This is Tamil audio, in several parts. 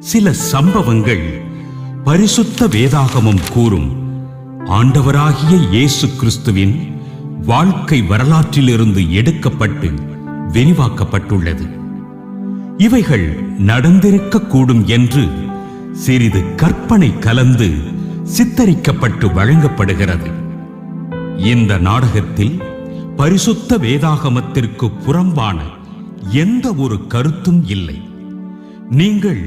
சில சம்பவங்கள் பரிசுத்த வேதாகமம் கூறும் ஆண்டவராகிய இயேசு கிறிஸ்துவின் வாழ்க்கை வரலாற்றிலிருந்து எடுக்கப்பட்டு விரிவாக்கப்பட்டுள்ளது. இவைகள் நடந்திருக்கக்கூடும் என்று சிறிது கற்பனை கலந்து சித்தரிக்கப்பட்டு வழங்கப்படுகிறது. இந்த நாடகத்தில் பரிசுத்த வேதாகமத்திற்கு புறம்பான எந்த ஒரு கருத்தும் இல்லை. நீங்கள்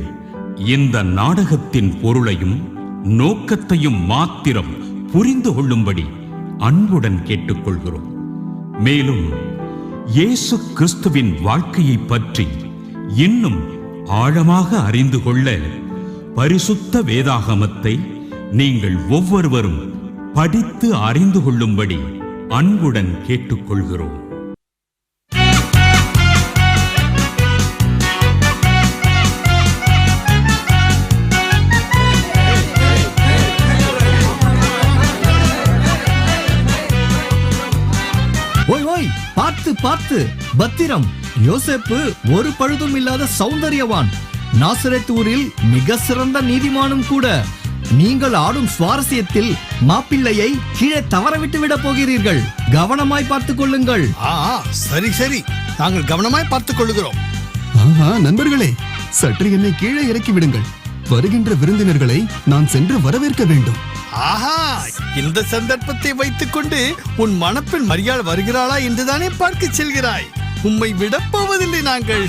இந்த நாடகத்தின் பொருளையும் நோக்கத்தையும் மாத்திரம் புரிந்து கொள்ளும்படி அன்புடன் கேட்டுக்கொள்கிறோம். மேலும் இயேசு கிறிஸ்துவின் வாழ்க்கையை பற்றி இன்னும் ஆழமாக அறிந்து கொள்ள பரிசுத்த வேதாகமத்தை நீங்கள் ஒவ்வொருவரும் படித்து அறிந்து கொள்ளும்படி அன்புடன் கேட்டுக்கொள்கிறோம். பார்த்து பார்த்து பத்திரம். யோசேப்பு ஒரு பழுதும் இல்லாத சௌந்தரியவான், நாசரேத் ஊரில் மிக சிறந்த நீதிமானும் கூட. நீங்கள் ஆடும் சுவாரஸ்யத்தில் மாப்பிள்ளையை கீழே தவறவிட்டு விட போகிறீர்கள். கவனமாய் பார்த்துக் கொள்ளுங்கள். சரி சரி, நாங்கள் கவனமாய் பார்த்துக் கொள்ளுகிறோம். நண்பர்களே, சற்று என்னை கீழே இறக்கி விடுங்கள். வருகின்ற விருந்தினர்களை நான் சென்று வரவேற்க வேண்டும். ஆஹா, இந்த சந்தர்ப்பத்தை வைத்துக் கொண்டு உன் மணப்பெண் மரியாள் வருகிறாளா என்றுதானே பார்க்க செல்கிறாய். உம்மை விடப்போவதில்லை நாங்கள்.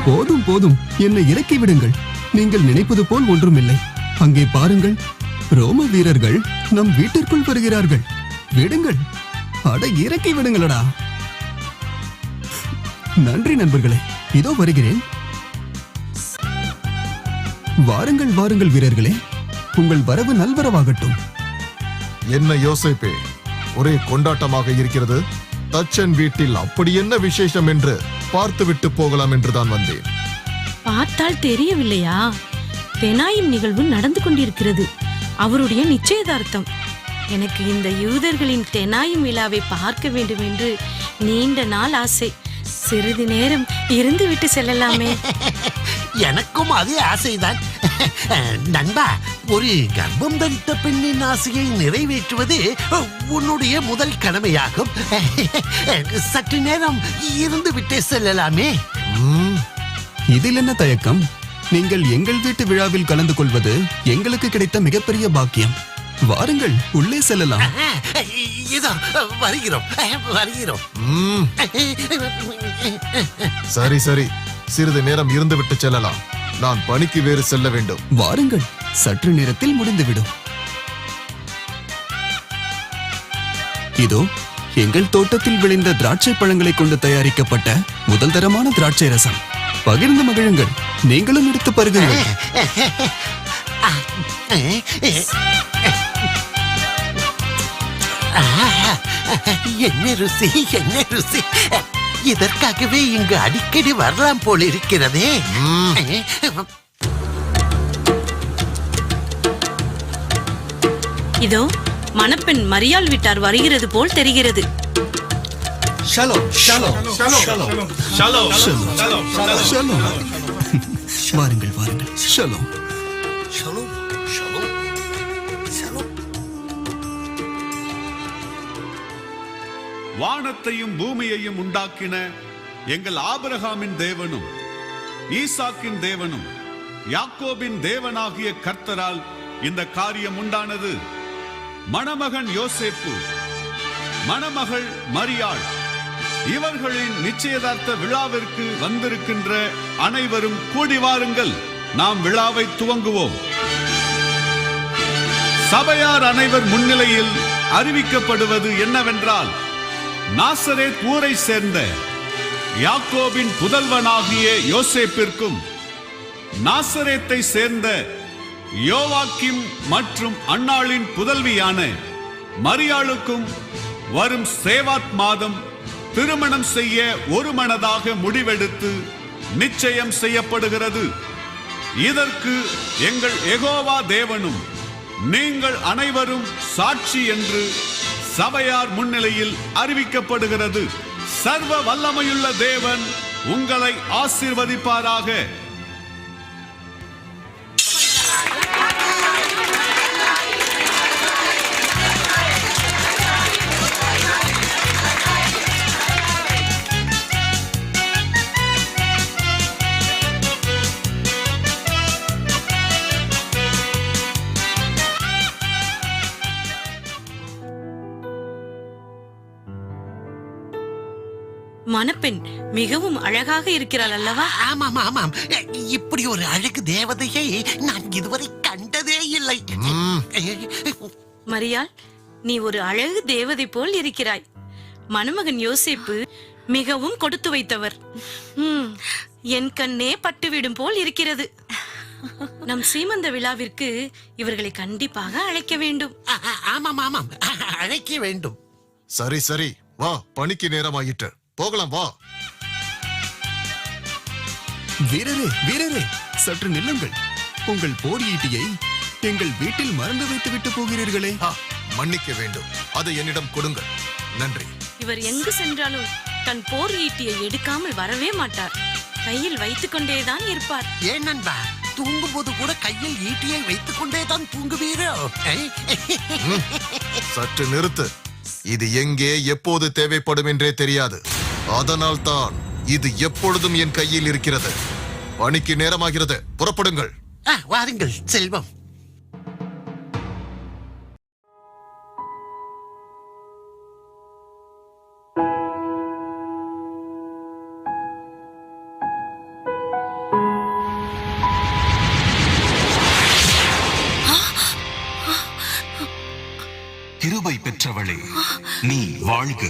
போதும் போதும், என்னை இறக்கி விடுங்கள். நீங்கள் நினைப்பது போல் ஒன்றுமில்லை. அங்கே பாருங்கள், ரோம வீரர்கள் நம் வீட்டிற்குள் வருகிறார்கள். விடுங்கள், அட இறக்கி விடுங்களடா. நன்றி நண்பர்களே, இதோ வருகிறேன். வாருங்கள் வாருங்கள் வீரர்களே, உங்கள் வரவு நல்வரவாகட்டும். என்ன யோசேப்பே, ஒரே கொண்டாட்டமாக இருக்கிறது. தச்சன் வீட்டில் அப்படி என்ன விசேஷம் என்று பார்த்துவிட்டு போகலாம் என்றுதான் வந்தேன். பார்த்தால் தெரியவில்லையா? தெனாயின் நிகழ்வு நடந்து கொண்டிருக்கிறது. அவருடைய நிச்சயதார்த்தம். எனக்கு இந்த யூதர்களின் தெனாயும் விழாவை பார்க்க வேண்டும் என்று நீண்ட நாள் ஆசை. சிறிது நேரம் இருந்து விட்டு செல்லலாமே. எனக்கும் அதே ஆசைதான் நண்பா. ஒரு கர்ப்பம் தரித்த பெண்ணின் ஆசையை நிறைவேற்றுவது உன்னுடைய முதல் கடமையாகும். சற்று நேரம் இருந்து விட்டே செல்லலாமே. இதில் என்ன தயக்கம்? நீங்கள் எங்கள் வீட்டு விழாவில் கலந்து கொள்வது எங்களுக்கு கிடைத்த மிகப்பெரிய பாக்கியம். வாருங்கள், உள்ளே செல்லலாம். இதோ வருகிறோம் வருகிறோம். சரி சரி, சிறிது நேரம் இருந்து விட்டு செல்லலாம். நான் பணிக்கு வேறு செல்ல வேண்டும். வாருங்கள், சற்று நேரத்தில் முடிந்துவிடும். இதோ எங்கள் தோட்டத்தில் விளைந்த திராட்சை பழங்களை கொண்டு தயாரிக்கப்பட்ட முதல் தரமான திராட்சை ரசம். பகிர்ந்து மகிழுங்கள். நீங்களும் எடுத்து பருகுங்கள். என்ன ருசி, என்ன ருசி. இதற்காகவே இங்கு அடிக்கடி வரலாம் போல் இருக்கிறதே. இதோ மணப்பெண் மரியாள் வீட்டார் வருகிறது போல் தெரிகிறது. Shalom shalom shalom shalom shalom. வாருங்கள் வாருங்கள். ஷலோம். Shalom shalom shalom. வானத்தையும் பூமியையும் உண்டாக்கின எங்கள் ஆபிரகாமின் தேவனும் ஈசாக்கின் தேவனும் யாக்கோபின் தேவனாகிய கர்த்தரால் இந்த காரியம் உண்டானது. மணமகன் யோசேப்பு, மணமகள் மரியாள், இவர்களின் நிச்சயதார்த்த விழாவிற்கு வந்திருக்கின்ற அனைவரும் கூடி வாருங்கள். நாம் விழாவை துவங்குவோம். சபையார் அனைவர் முன்னிலையில் அறிவிக்கப்படுவது என்னவென்றால், நாசரேத் ஊரை சேர்ந்த யாக்கோபின் புதல்வனாகிய யோசேப்பிற்கும் நாசரேத்தை சேர்ந்த யோவாக்கிம் மற்றும் அன்னாளின் புதல்வியான மரியாளுக்கும் வரும் சேவாத் மாதம் திருமணம் செய்ய ஒரு மனதாக முடிவெடுத்து நிச்சயம் செய்யப்படுகிறது. இதற்கு எங்கள் யெகோவா தேவனும் நீங்கள் அனைவரும் சாட்சி என்று சபையார் முன்னிலையில் அறிவிக்கப்படுகிறது. சர்வ வல்லமையுள்ள தேவன் உங்களை ஆசீர்வதிப்பாராக. மணப்பெண் மிகவும் அழகாக இருக்கிறாள் அல்லவா? ஆமாம் ஆமாம், இப்படி ஒரு அழகு தேவதையை நான் இதுவரை கண்டதே இல்லை. மரியாள், நீ ஒரு அழகு தேவதை போல் இருக்கிறாய். மணமகன் யோசேப்பு மிகவும் கொடுத்து வைத்தவர். என் கண்ணே பட்டுவிடும் போல் இருக்கிறது. நம் சீமந்த விழாவிற்கு இவர்களை கண்டிப்பாக அழைக்க வேண்டும். ஆமாம் ஆமாம், அழைக்க வேண்டும். சரி சரி, வா, பணிக்கு நேரமாயிற்று, போகலாம் வா. வீரரே வீரரே, சற்று நில்லுங்கள். உங்கள் போர் ஈட்டியை எங்கள் வீட்டில் மறந்து வைத்து விட்டு போகிறீர்களே. மன்னிக்க வேண்டும், அதை என்னிடம் கொடுங்கள். நன்றி. இவர் எங்கு சென்றாலும் தன் போர் ஈட்டியை எடுக்காமல் வரவே மாட்டார். கையில் வைத்துக் கொண்டேதான் இருப்பார். ஏன் நண்பா, தூங்கும் போது கூட கையில் ஈட்டியை வைத்துக் கொண்டேதான் தூங்குவீரோ? சற்று நிறுத்து. இது எங்கே எப்போது தேவைப்படும் என்றே தெரியாது. அதனால் தான் இது எப்பொழுதும் என் கையில் இருக்கிறது. பணிக்கு நேரமாகிறது, புறப்படுங்கள். வாருங்கள் செல்வம். கிருபை பெற்றவளே, நீ வாழ்க.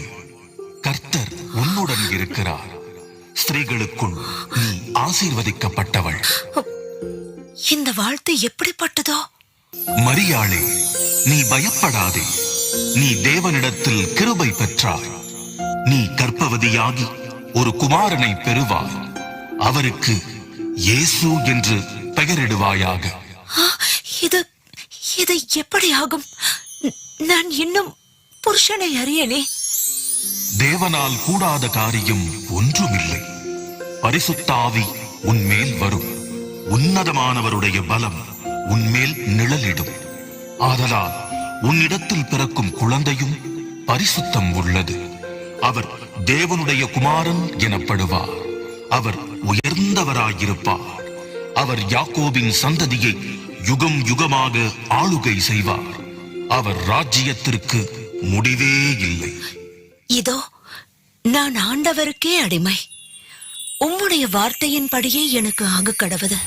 கர்த்தர் உன்னுடன் இருக்கிறார். ஸ்திரீகளுக்குள் நீ ஆசீர்வதிக்கப்பட்டவள். இந்த வாழ்த்து எப்படிப்பட்டதோ? மரியாளே, நீ பயப்படாதே. நீ தேவனிடத்தில் கிருபை பெற்றாய். நீ கர்ப்பவதியாகி ஒரு குமாரனை பெறுவாய். அவருக்கு இயேசு என்று பெயரிடுவாயாக. இது எப்படி ஆகும்? நான் இன்னும் புருஷனை அறியனே. தேவனால் கூடாத காரியம் ஒன்றுமில்லை. பரிசுத்த ஆவி உன்மேல் வரும். உன்னதமானவருடைய பலம் உன்மேல் நிழலிடும். ஆதலால் உன்னிடத்தில் பிறக்கும் குழந்தையும் பரிசுத்தம் உள்ளது. அவர் தேவனுடைய குமாரன் எனப்படுவார். அவர் உயர்ந்தவராயிருப்பார். அவர் யாக்கோபின் சந்ததியை யுகம் யுகமாக ஆளுகை செய்வார். அவர் ராஜ்யத்திற்கு முடிவே இல்லை. இதோ நான் ஆண்டவருக்கே அடிமை. உம்முடைய வார்த்தையின்படியே எனக்கு ஆக கடவுது.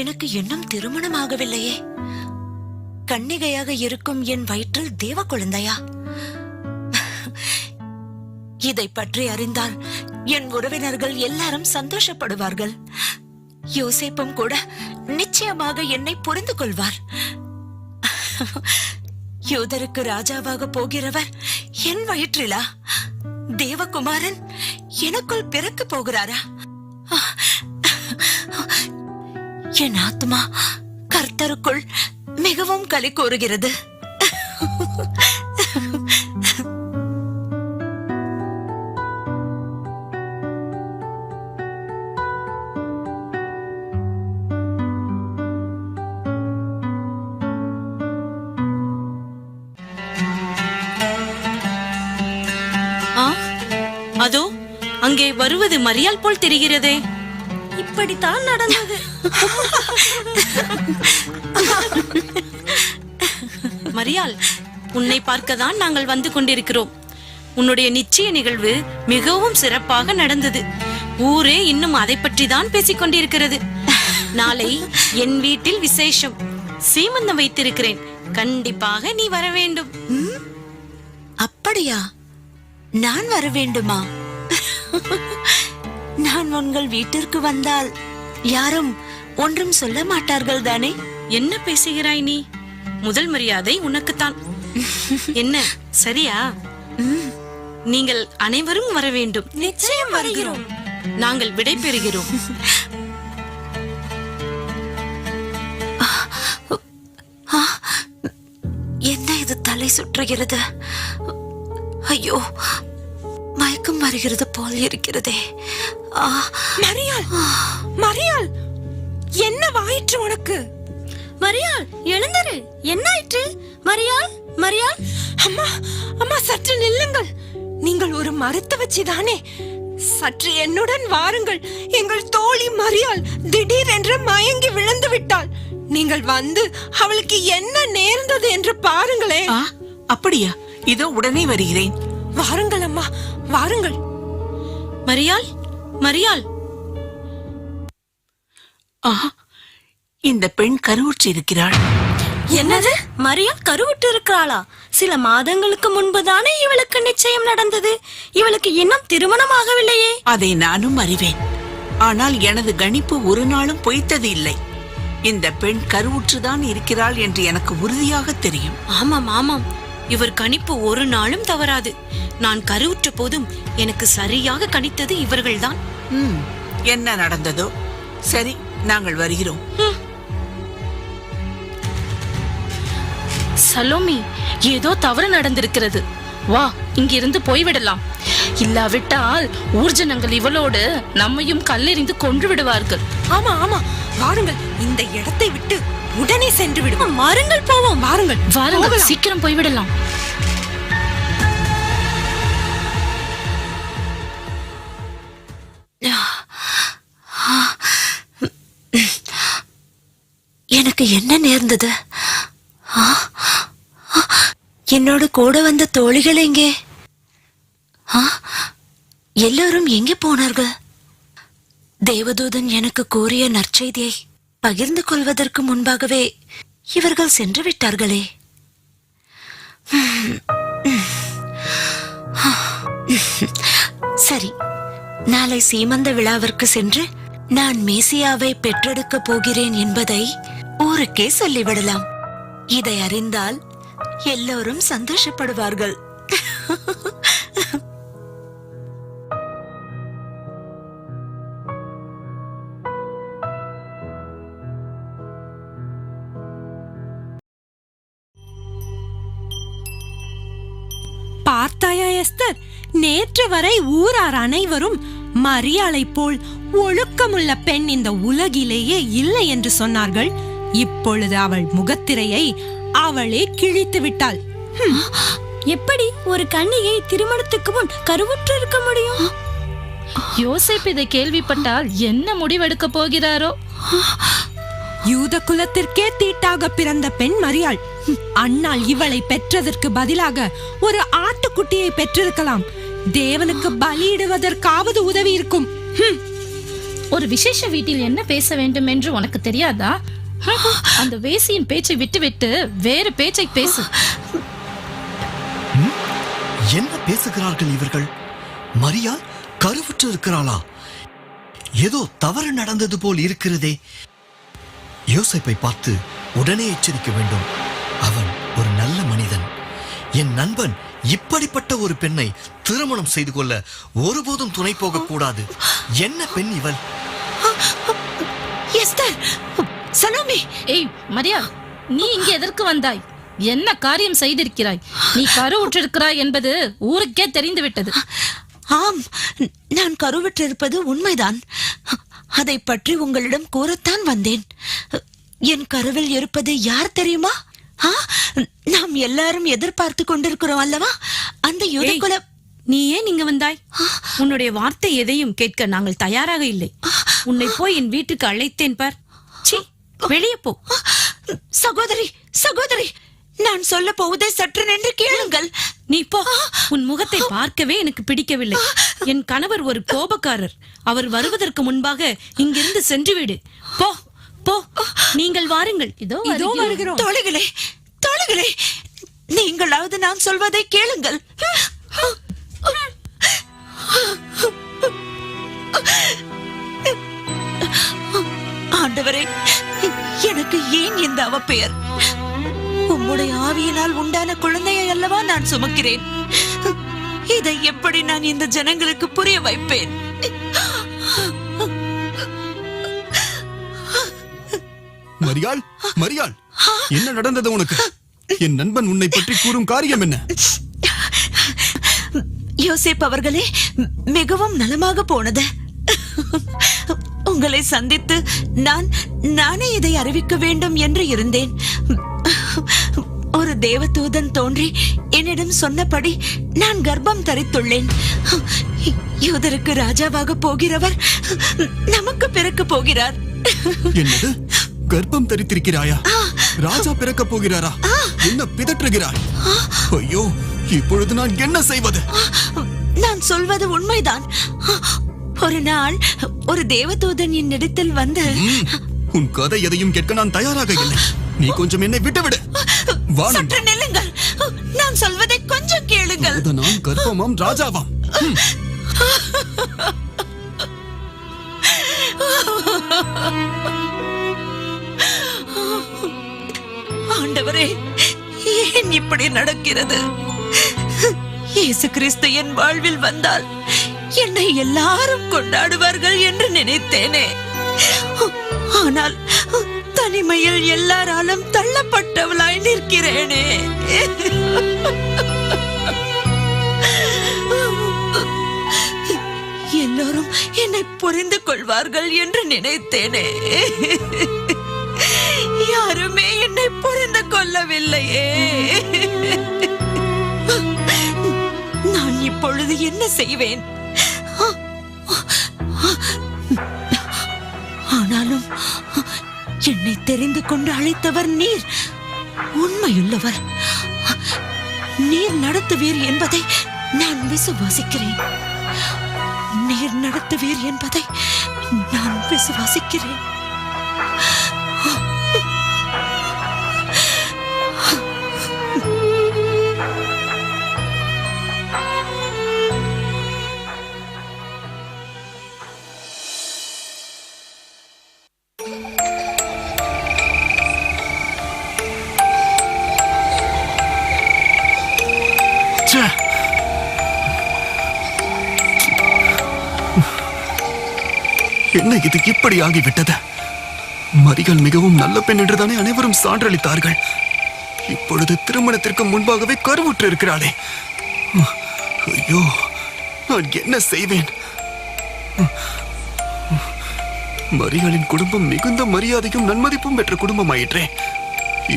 எனக்கு இன்னும் திருமணமாகவில்லையே. கன்னிகையாக இருக்கும் என் வயிற்றில் தேவ குழந்தையா? இதை பற்றி அறிந்தால் என் உறவினர்கள் எல்லாரும் சந்தோஷப்படுவார்கள். யோசேப்பும் கூட நிச்சயமாக என்னை புரிந்து கொள்வார். யூதருக்கு ராஜாவாக போகிறவர் என் வயிற்றிலா? தேவகுமாரன் எனக்குள் பிறக்க போகிறாரா? என் ஆத்மா கர்த்தருக்குள் மிகவும் களி கூறுகிறது. அதோ அங்கே வருவது மரியாள் போல் தெரிகிறதே. இப்படித்தான் நடந்தது. மரியாள், உன்னை பார்க்கதான் நாங்கள் வந்து கொண்டிருக்கிறோம். உன்னுடைய நிச்சய நிகழ்வு மிகவும் சிறப்பாக நடந்தது. ஊரே இன்னும் அதை பற்றி தான் பேசிக் கொண்டிருக்கிறது. நாளை என் வீட்டில் விசேஷம். சீமந்தம் வைத்திருக்கிறேன். கண்டிப்பாக நீ வர வேண்டும். அப்படியா? நான் வர வேண்டுமா? நான் உங்கள் வீட்டிற்கு வந்தால் யாரும் ஒன்றும் சொல்ல மாட்டார்கள் தானே? என்ன பேசுகிறாய் நீ? முதல் மரியாதை உனக்குத்தான். என்ன, சரியா? நீங்கள் அனைவரும் வர வேண்டும். நிச்சயம் வருகிறோம். நாங்கள் விடை பெறுகிறோம். என்ன இது தலை சுற்றுகிறது? ஐயோ, மயக்கம் வருகிறது போல் இருக்கிறதே. மரியாள், மரியாள், என்ன வாயிற்று உனக்கு? மரியாள், எழுந்தரு. என்ன ஆயிற்று? மரியாள், மரியாள். அம்மா, அம்மா, சற்று நில்லுங்கள். நீங்கள் ஒரு மருத்துவச்சி தானே? சற்று என்னுடன் வாருங்கள். எங்கள் தோழி மரியாள் திடீரென்று மயங்கி விழுந்து விட்டாள். நீங்கள் வந்து அவளுக்கு என்ன நேர்ந்தது என்று பாருங்களே. அப்படியா? இதோ உடனே வருகிறேன். வாருங்கள் அம்மா, வாருங்கள். மரியாள், மரியாள், இந்த பெண் கருவுற்று இருக்கிறாள். என்னது? மரியாள் கருவுற்று இருக்கிறாளா? சில மாதங்களுக்கு முன்புதானே இவளுக்கு நிச்சயம் நடந்தது. இவளுக்கு இன்னும் திருமணம் ஆகவில்லையே. அதை நானும் அறிவேன். ஆனால் எனது கணிப்பு ஒரு நாளும் பொய்த்தது இல்லை. இந்த பெண் கருவுற்றுதான் இருக்கிறாள் என்று எனக்கு உறுதியாக தெரியும். ஆமாம் ஆமாம், இவர் கணிப்பு ஒரு நாளும் தவறாது. நான் கருவுற்ற போதும் எனக்கு சரியாக கணித்தது இவர்கள்தான். என்ன நடந்ததோ? சரி, நாங்கள் வருகிறோம். சலோமி, ஏதோ தவறு நடந்திருக்கிறது. வா, இங்கிருந்து போய்விடலாம். இல்லாவிட்டால் ஊர்ஜனங்கள் இவளோடு நம்மையும் கல்லெறிந்து கொன்று விடுவார்கள். ஆமா ஆமா, வாருங்கள். இந்த இடத்தை விட்டு உடனே சென்று விடுவோம். வாருங்கள் போவோம். வாருங்கள், வாருங்கள், சீக்கிரம் போய்விடலாம். எனக்கு என்ன நேர்ந்தது? என்னோடு கூட வந்த தோழிகள் எங்கே? எல்லாரும் எங்கே போனார்கள்? தேவதூதன் எனக்கு கூறிய நற்செய்தியை பகிர்ந்து கொள்வதற்கு முன்பாகவே இவர்கள் சென்று விட்டார்களே. சரி, நாளை சீமந்த விழாவிற்கு சென்று நான் மேசியாவை பெற்றெடுக்க போகிறேன் என்பதை ஊருக்கே சொல்லிவிடலாம். இதை அறிந்தால் எல்லோரும் சந்தோஷப்படுவார்கள். பார்த்தாயா எஸ்தர், நேற்று வரை ஊரார் அனைவரும் மரியாளை போல் ஒழுக்கமுள்ள பெண் இந்த உலகிலேயே இல்லை என்று சொன்னார்கள். இப்பொழுது அவள் முகத்திரையை அவளே கிழித்து விட்டாள். எப்படி ஒரு கன்னிகை திருமணத்துக்கு முன் கருவுற்று இருக்க முடியும்? யோசேப்பு இதை கேள்விப்பட்டால் என்ன முடிவெடுக்க போகிறாரோ? யூத குலத்திற்கே தீட்டாக பிறந்த பெண் மரியாள். அண்ணால் இவளை பெற்றதற்கு பதிலாக ஒரு ஆட்டுக்குட்டியை பெற்றிருக்கலாம். தேவனுக்கு பலியிடுவதற்காவது உதவி இருக்கும். ஒரு விசேஷ வீட்டில் என்ன பேச வேண்டும் என்று உனக்கு தெரியாதா? அந்த வேசியின் பேச்சை விட்டுவிட்டு வேறு பேச்சை பேசு. என்ன பேசுகிறார்கள் இவர்கள்? மரியாள் கருவுற்று இருக்கிறாளா? ஏதோ தவறு நடந்தது போல் இருக்கிறதே. யோசேப்பை பார்த்து உடனே எச்சரிக்க வேண்டும். அவன் ஒரு நல்ல மனிதன். என் நண்பன் இப்படிப்பட்ட ஒரு பெண்ணை திருமணம் செய்து கொள்ள ஒருபோதும் துணை போக கூடாது. என்ன பெண் இவள்? எஸ்தர், சலோமி. ஏய் மரியாள், நீ இங்கே எதற்கு வந்தாய்? என்ன காரியம் செய்திருக்கிறாய்? நீ கருவுற்றிருக்கிறாய் என்பது ஊருக்கே தெரிந்து விட்டது. ஆம், நான் கருவுற்றிருப்பது உண்மைதான். அதை பற்றி உங்களிடம் கூறத்தான் வந்தேன். என் கருவில் இருப்பது யார் தெரியுமா? நாம் எல்லாரும் எதிர்பார்த்து கொண்டிருக்கிறோம் அல்லவா, அந்த யூதகுல. நீ ஏன் இங்க வந்தாய்? உன்னுடைய வார்த்தை எதையும் கேட்க நாங்கள் தயாராக இல்லை. உன்னை போய் என் வீட்டுக்கு அழைத்தேன் பார். சீ, வெளியே போ. சகோதரி, சகோதரி, நான் சொல்ல போவதை சற்று நின்று கேளுங்கள். நீ போ. உன் முகத்தை பார்க்கவே எனக்கு பிடிக்கவில்லை. என் கணவர் ஒரு கோபக்காரர். அவர் வருவதற்கு முன்பாக இங்கிருந்து சென்று விடு. போ போ. நீங்கள் வாருங்கள். இதோ வருகிறோம். தோழிகளே, தோழிகளே, நீங்களாவது நான் சொல்வதை கேளுங்கள். ஆண்டவரே, எனக்கு ஏன் இந்த அவப்பெயர்? உம்முடைய ஆவியினால் உண்டான குழந்தையை அல்லவா நான் சுமக்கிறேன். இதை எப்படி நான் இந்த ஜனங்களுக்கு புரிய வைப்பேன்? மரியாள், மரியாள், என்ன நடந்தது உனக்கு? என் நண்பன் உன்னை பற்றி கூறும் காரியம் என்ன? யோசேப் அவர்களே, மிகவும் நலமாக போனது. உங்களை சந்தித்து நானே இதை அறிவிக்க வேண்டும் என்று இருந்தேன். ஒரு தேவதூதன் தோன்றி என்னிடம் சொன்னபடி நான் கர்ப்பம் தரித்துள்ளேன். யூதருக்கு ராஜாவாக போகிறவர் நமக்கு பிறக்க போகிறார். என்னது, கர்ப்பம் தரித்திருக்கிறாயா? ராஜா பிறக்க போகிறாரா? என்ன பிதற்றுகிறாய்? ஐயோ, இப்பொழுது நான் என்ன செய்வது? நான் சொல்வது உண்மைதான். ஒரு நாள் ஒரு தேவதூதன் என்னிடத்தில் வந்து, உன் கதை எதையும் கேட்க நான் தயாராக இல்லை. நீ கொஞ்சம் என்னை விட்டுவிடு. சற்று நில்லுங்கள், நான் சொல்வதை கொஞ்சம் கேளுங்கள். நான் கர்ப்பமாம் ராஜாவாம். ஆண்டவரே, ஏன் இப்படி நடக்கிறது? இயேசு கிறிஸ்து என் வாழ்வில் வந்தால் என்னை எல்லாரும் கொண்டாடுவார்கள் என்று நினைத்தேனே. ஆனால் தனிமையில் எல்லாராலும் தள்ளப்பட்டவளாய் நிற்கிறேனே. எல்லோரும் என்னை புரிந்து கொள்வார்கள் என்று நினைத்தேனே. யாருமே என்னை புரிந்து கொள்ளவில்லையே. நான் இப்பொழுது என்ன செய்வேன்? ஆனாலும் என்னை தெரிந்து கொண்டு அழைத்தவர் நீர் உண்மையுள்ளவர். நீர் நடத்துவீர் என்பதை நான் விசுவாசிக்கிறேன். நீர் நடத்துவீர் என்பதை நான் விசுவாசிக்கிறேன். என்ன இது இப்படி ஆகிவிட்டது? மரியாள் மிகவும் நல்ல பெண் என்றுதானே அனைவரும் சான்றளித்தார்கள். இப்பொழுது திருமணத்திற்கு முன்பாகவே கருவுற்று இருக்கிறாளே. ஐயோ, நான் என்ன செய்வேன்? மரியாளின் குடும்பம் மிகுந்த மரியாதையும் நன்மதிப்பும் பெற்ற குடும்பம் ஆயிற்றே.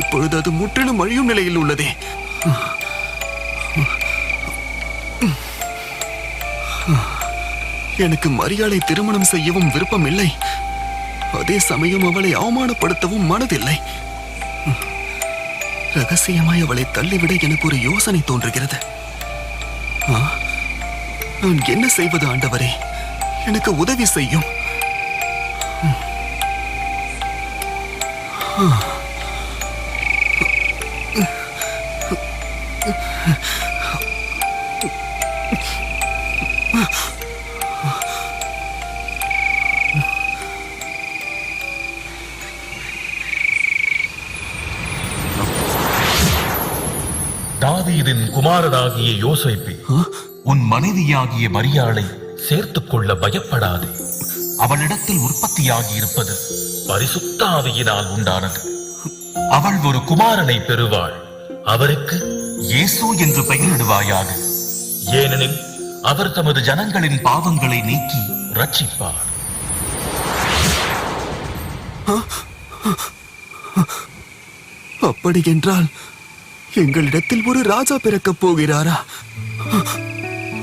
இப்பொழுது அது முற்றிலும் அழியும் நிலையில் உள்ளதே. எனக்கு மரியாளை திருமணம் செய்யவும் விருப்பம் இல்லை. அதே சமயம் அவளை அவமானப்படுத்தவும் மனதில்லை. ரகசியமாய் அவளை தள்ளிவிட எனக்கு ஒரு யோசனை தோன்றுகிறது. நான் என்ன செய்வது ஆண்டவரே? எனக்கு உதவி செய்யும். தாவீதின் குமாரனாகிய யோசேப்பே, உன் மனைவியாகிய மரியாளை சேர்த்துக் கொள்ள பயப்படாதே. அவளிடத்தில் உற்பத்தியாகி இருப்பது பரிசுத்த ஆவியினால் உண்டானது. அவள் ஒரு குமாரனை பெறுவாள். அவருக்கு இயேசு என்று பெயரிடுவாயாக. ஏனெனில் அவர் தமது ஜனங்களின் பாவங்களை நீக்கி ரட்சிப்பார். அப்படி என்றால் எங்களிடத்தில் ஒரு ராஜா பிறக்கப் போகிறாரா?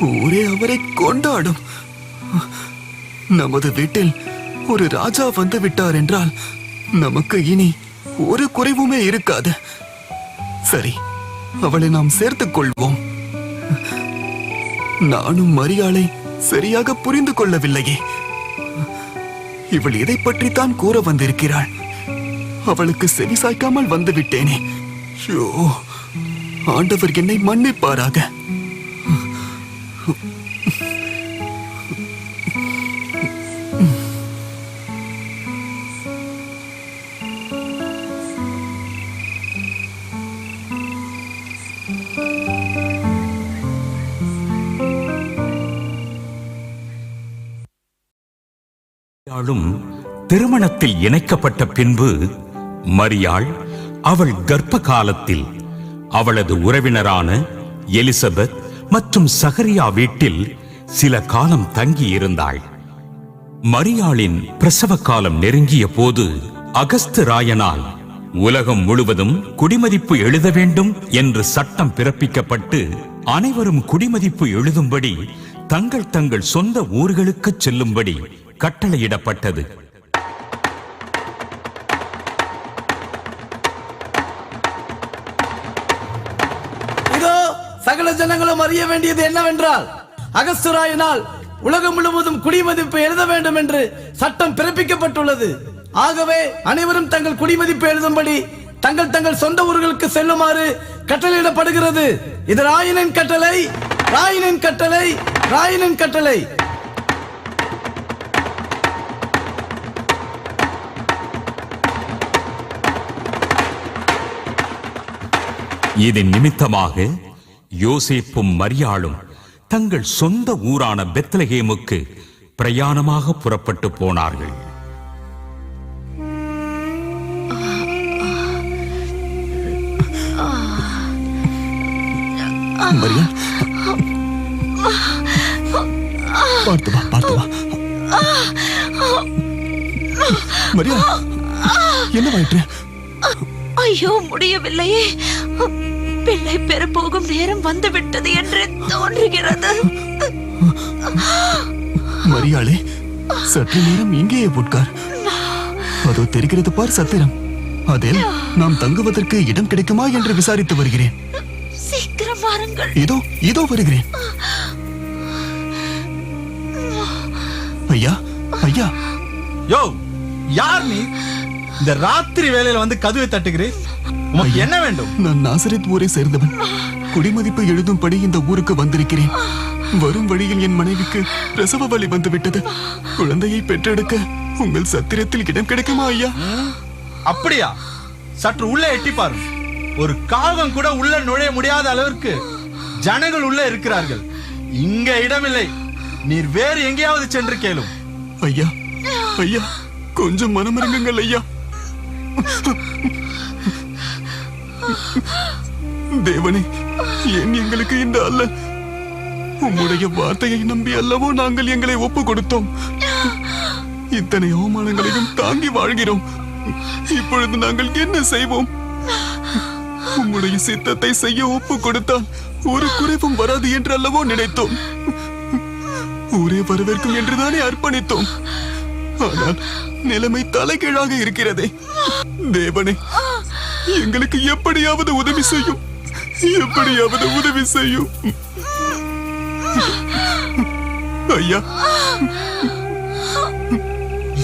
ஊரே அவரை கொண்டாடும். நமது வீட்டில் ஒரு ராஜா வந்து விட்டார் என்றால் நமக்கு இனி ஒரு குறைவுமே இருக்காது. சரி, அவளை நாம் சேர்த்துக் கொள்வோம். நானும் மரியாளை சரியாக புரிந்து கொள்ளவில்லையே. இவள் எதை பற்றித்தான் கூற வந்திருக்கிறாள்? அவளுக்கு செவி சாய்க்காமல் வந்து விட்டேனே. ஐயோ, ஆண்டவர் என்னை மன்னிப்பாராக. திருமணத்தில் இணைக்கப்பட்ட பின்பு மரியாள் அவள் கர்ப்ப காலத்தில் அவளது உறவினரான எலிசபெத் மற்றும் சகரியா வீட்டில் சில காலம் தங்கியிருந்தாள். மரியாளின் பிரசவ காலம் நெருங்கிய போது அகஸ்து ராயனால் உலகம் முழுவதும் குடிமதிப்பு எழுத வேண்டும் என்று சட்டம் பிறப்பிக்கப்பட்டு அனைவரும் குடிமதிப்பு எழுதும்படி தங்கள் தங்கள் சொந்த ஊர்களுக்கு செல்லும்படி கட்டளையிடப்பட்டது. இதோ சகல ஜனங்களும் அறிய வேண்டியது என்னவென்றால், அகஸ்துராயினால் உலகம் முழுவதும் குடிமதிப்பு எழுத வேண்டும் என்று சட்டம் பிறப்பிக்கப்பட்டுள்ளது. ஆகவே அனைவரும் தங்கள் குடிமதிப்பு எழுதும்படி தங்கள் தங்கள் சொந்த ஊர்களுக்கு செல்லுமாறு கட்டளையிடப்படுகிறது. இது ராயனின் கட்டளை, ராயனின் கட்டளை, ராயனின் கட்டளை. இதன் நிமித்தமாக யோசேப்பும் மரியாளும் தங்கள் சொந்த ஊரான பெத்லகேமுக்கு பிரயாணமாக புறப்பட்டு போனார்கள். மரியா, பார்த்து வா, பார்த்து வா. மரியா, என்னவாயிற்று? ஐயோ, முடியவில்லையே. பிள்ளை பெறப்போகும் நேரம் வந்து விட்டது என்று தோன்றுகிறது. மரியாளே, சற்று நேரம் இங்கேயே உட்கார். அதோ தெரிகிறது பார் சத்திரம். அதில் நாம் தங்குவதற்கு இடம் கிடைக்குமா என்று விசாரித்து வருகிறேன். சீக்கிரம் வாருங்கள். இதோ இதோ வருகிறேன். ஐயா, ஐயா. யோ, யார் நீ? இந்த ராத்திரி வேளையில வந்து கதவை தட்டுகிறேன். உனக்கு என்ன வேண்டும்? நான் நாசரேத் ஊரை சேர்ந்தவன். குடிமதிப்பு எழுதும்படி இந்த ஊருக்கு வந்திருக்கிறேன். வரும் வழியில் என் மனைவிக்கு பிரசவ வலி வந்து விட்டது. குழந்தையை பெற்றெடுக்க உங்கள் சத்திரத்தில் இடம் கிடைக்குமா ஐயா? அப்படியா? சற்று உள்ளே எட்டி பாரு. ஒரு காகம் கூட உள்ள நுழைய முடியாத அளவிற்கு ஜனங்கள் உள்ள இருக்கிறார்கள். இங்க இடமில்லை. நீர் வேறு எங்கேயாவது சென்று கேளும். ஐயா, ஐயா, கொஞ்சம் மனமிருங்குங்கள் ஐயா. தேவனே, ஏன் எங்களுக்கு இந்த அல்லல்? உம்முடைய வார்த்தையை நம்பி அல்லவோ நாங்கள் எங்களை ஒப்பு கொடுத்தோம். இத்தனை அவமானங்களையும் தாங்கி வாழ்கிறோம். இப்பொழுது நாங்கள் என்ன செய்வோம்? உம்முடைய சித்தத்தை செய்ய ஒப்பு கொடுத்தால் ஒரு குறைவும் வராது என்று அல்லவோ நினைத்தோம். ஊரே வரவேற்கும் என்றுதானே அர்ப்பணித்தோம். ஆனால் நிலைமை தலைகீழாக இருக்கிறதே. தேவனே, எங்களுக்கு எப்படியாவது உதவி செய்யும், எப்படியாவது உதவி செய்யும். ஐயா,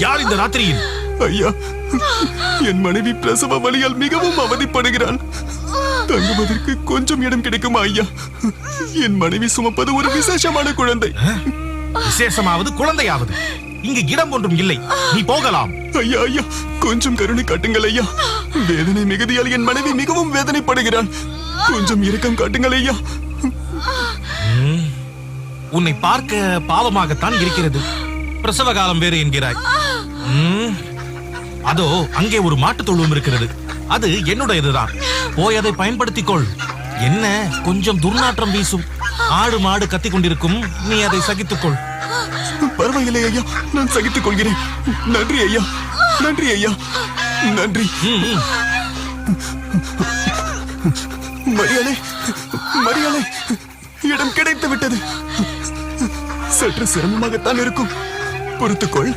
யார் இந்த ராத்திரியில்? ஐயா, என் மனைவி பிரசவ வலியால் மிகவும் அவதிப்படுகிறாள். தங்குவதற்கு கொஞ்சம் இடம் கிடைக்குமா ஐயா? என் மனைவி சுமப்பது ஒரு விசேஷமான குழந்தை. விசேஷமாவது குழந்தையாவது இங்கு இடம் ஒன்றும் இல்லை. நீ போகலாம். ஐயா, ஐயா, கொஞ்சம் கருணை காட்டுங்கள் ஐயா. வேதனை மிகுதியால் என் மனைவி மிகவும் வேதனைப்படுகிறாள். கொஞ்சம் இரக்கம் காட்டுங்கள் ஐயா. உன்னை பார்க்க பாவமாகத்தான் இருக்கிறது. பிரசவ காலம் வேறு என்கிறாய். அதோ அங்கே ஒரு மாட்டுத் தொழுவம் இருக்கிறது. அது என்னுடையதுதான். போய் அதை பயன்படுத்திக் கொள். என்ன கொஞ்சம் துர்நாற்றம் வீசும். ஆடு மாடு கத்திக் கொண்டிருக்கும். நீ அதை சகித்துக்கொள். பரவாயில்லை ஐயா, நான் சகித்துக் கொள்கிறேன். நன்றி ஐயா, நன்றி ஐயா, நன்றி. மரியாளே, மரியாளே, இடம் கிடைத்து விட்டது. சற்று சிரமமாகத்தான் இருக்கும். பொறுத்துக்கொள்.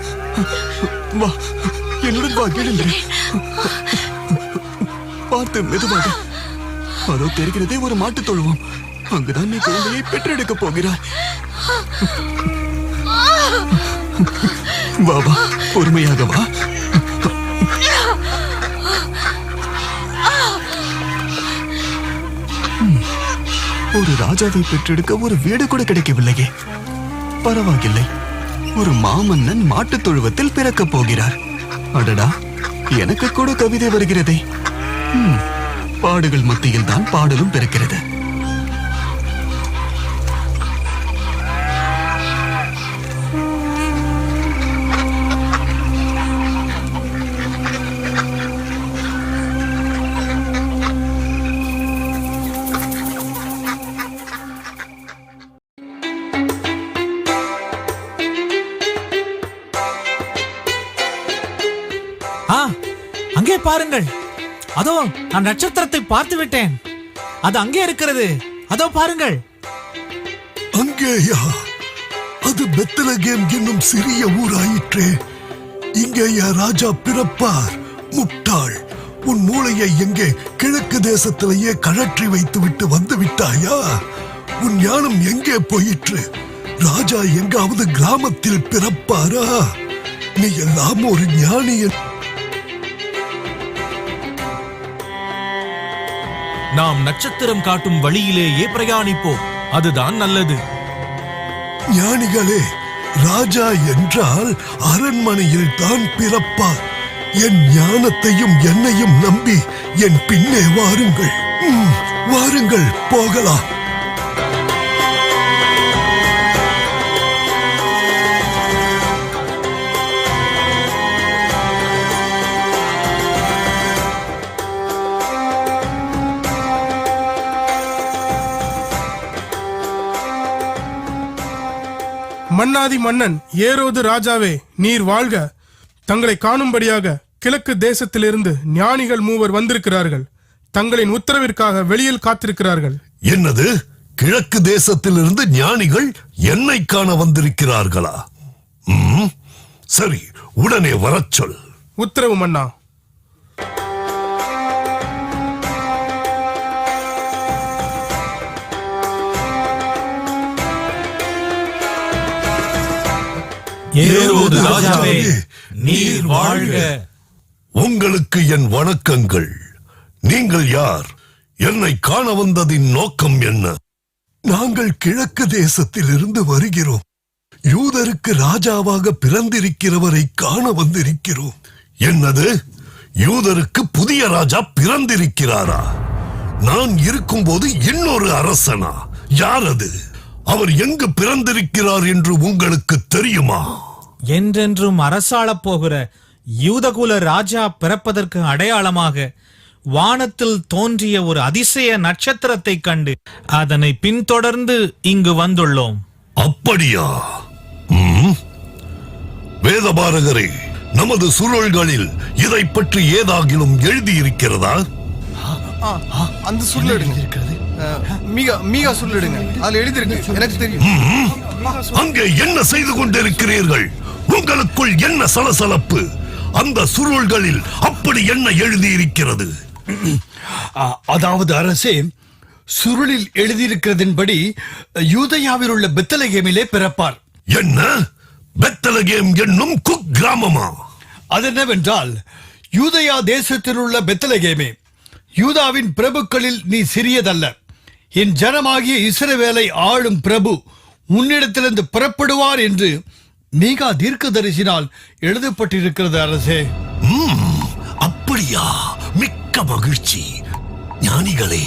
வா, என்னுடன் வா, எழுந்திரு. பார்த்து மெதுவாக. அதோ தெரிகிறதே ஒரு மாட்டுத் தொழுவம். அங்குதான் நீ குழந்தையை பெற்றெடுக்க போகிறாய். வா வா, பொறுமையாக வா. ஒரு ராஜாவை பெற்றெடுக்க ஒரு வீடு கூட கிடைக்கவில்லையே. பரவாயில்லை, ஒரு மாமன்னன் மாட்டுத் தொழுவத்தில் பிறக்கப் போகிறார். அடடா, எனக்கு கூட கவிதை வருகிறதே. பாடுகள் மத்தியில் தான் பாடலும் பிறக்கிறது. அங்கே பாருங்கள். அதோ நான் நட்சத்திரத்தை பார்த்து விட்டேன். அது அங்கே இருக்கிறது. அதோ பாருங்கள். அங்கேயா? அது பெத்லகேம் என்னும் சிறிய ஊராயிற்றே. இங்கேயா ராஜா பிறப்பார்? முட்டாள், உன் மூளையை எங்கே கிழக்கு தேசத்திலேயே கழற்றி வைத்து விட்டு வந்து விட்டாயா? உன் ஞானம் எங்கே போயிற்று? ராஜா எங்காவது கிராமத்தில் பிறப்பாரா? நீ எல்லாம் ஒரு ஞானி. நாம் நட்சத்திரம் காட்டும் வழியிலேயே பிரயாணிப்போம், அதுதான் நல்லது. ஞானிகளே, ராஜா என்றால் அரண்மனையில் தான் பிறப்பார். என் ஞானத்தையும் என்னையும் நம்பி என் பின்னே வாருங்கள். வாருங்கள், போகலாம். மன்னாதி மன்னன் ஏரோது ராஜாவே, நீர் வாழ்க. தங்களை காணும்படியாக கிழக்கு தேசத்திலிருந்து ஞானிகள் 3 வந்திருக்கிறார்கள். தங்களின் உத்தரவிற்காக வெளியில் காத்திருக்கிறார்கள். என்னது? கிழக்கு தேசத்திலிருந்து ஞானிகள் என்னை காண வந்திருக்கிறார்களா? சரி, உடனே வரச் சொல். உத்தரவு மன்னா. ஏரோது ராஜாவே, நீர் வாழ்க. உங்களுக்கு என் வணக்கங்கள். நீங்கள் யார்? என்னை காண வந்ததின் நோக்கம் என்ன? நாங்கள் கிழக்கு தேசத்தில் இருந்து வருகிறோம். யூதருக்கு ராஜாவாக பிறந்திருக்கிறவரை காண வந்திருக்கிறோம். என்னது? யூதருக்கு புதிய ராஜா பிறந்திருக்கிறாரா? நான் இருக்கும்போது இன்னொரு அரசனா? யார் அது? அவர் எங்கு பிறந்திருக்கிறார் என்று உங்களுக்கு தெரியுமா? என்றென்றும் அரசாளப் போகிற யூதகுல ராஜா பிறப்பதற்கு அடையாளமாக வானத்தில் தோன்றிய ஒரு அதிசய நட்சத்திரத்தை கண்டு அதனை பின்தொடர்ந்து இங்கு வந்துள்ளோம். அப்படியா? வேதபாரகரே, நமது சுருள்களில் இதை பற்றி ஏதாகிலும் எழுதியிருக்கிறதா? அந்த சுருள் இருக்கிறது. மீகா சொல்லிடுங்க, அதுல எழுதிருக்கு, எனக்கு தெரியும். அங்கே என்ன செய்து கொண்டிருக்கிறீர்கள்? உங்களுக்குள் என்ன சலசலப்பு? அந்த சுருள்களில் அப்படி என்ன எழுதியிருக்கிறது? அதாவது அரசே, சுருளில் எழுதியிருக்கிறதின்படி யூதயாவில் உள்ள பெத்லகேமிலே பிறப்பார். என்ன? பெத்லகேம் என்னும் குக்கிராமமா? அதென்னவென்றால், யூதயா தேசத்தில் உள்ள பெத்லகேமே, யூதாவின் பிரபுக்களில் நீ சிறியதல்ல. என் ஜனமாகிய இஸ்ரவேலை ஆளும் பிரபு உன்னிடத்திலிருந்து புறப்படுவார் என்று மீகா தீர்க்கதரிசினால் எழுதப்பட்டிருக்கிறது அரசே. அப்படியா? மிக்க மகிழ்ச்சி. ஞானிகளே,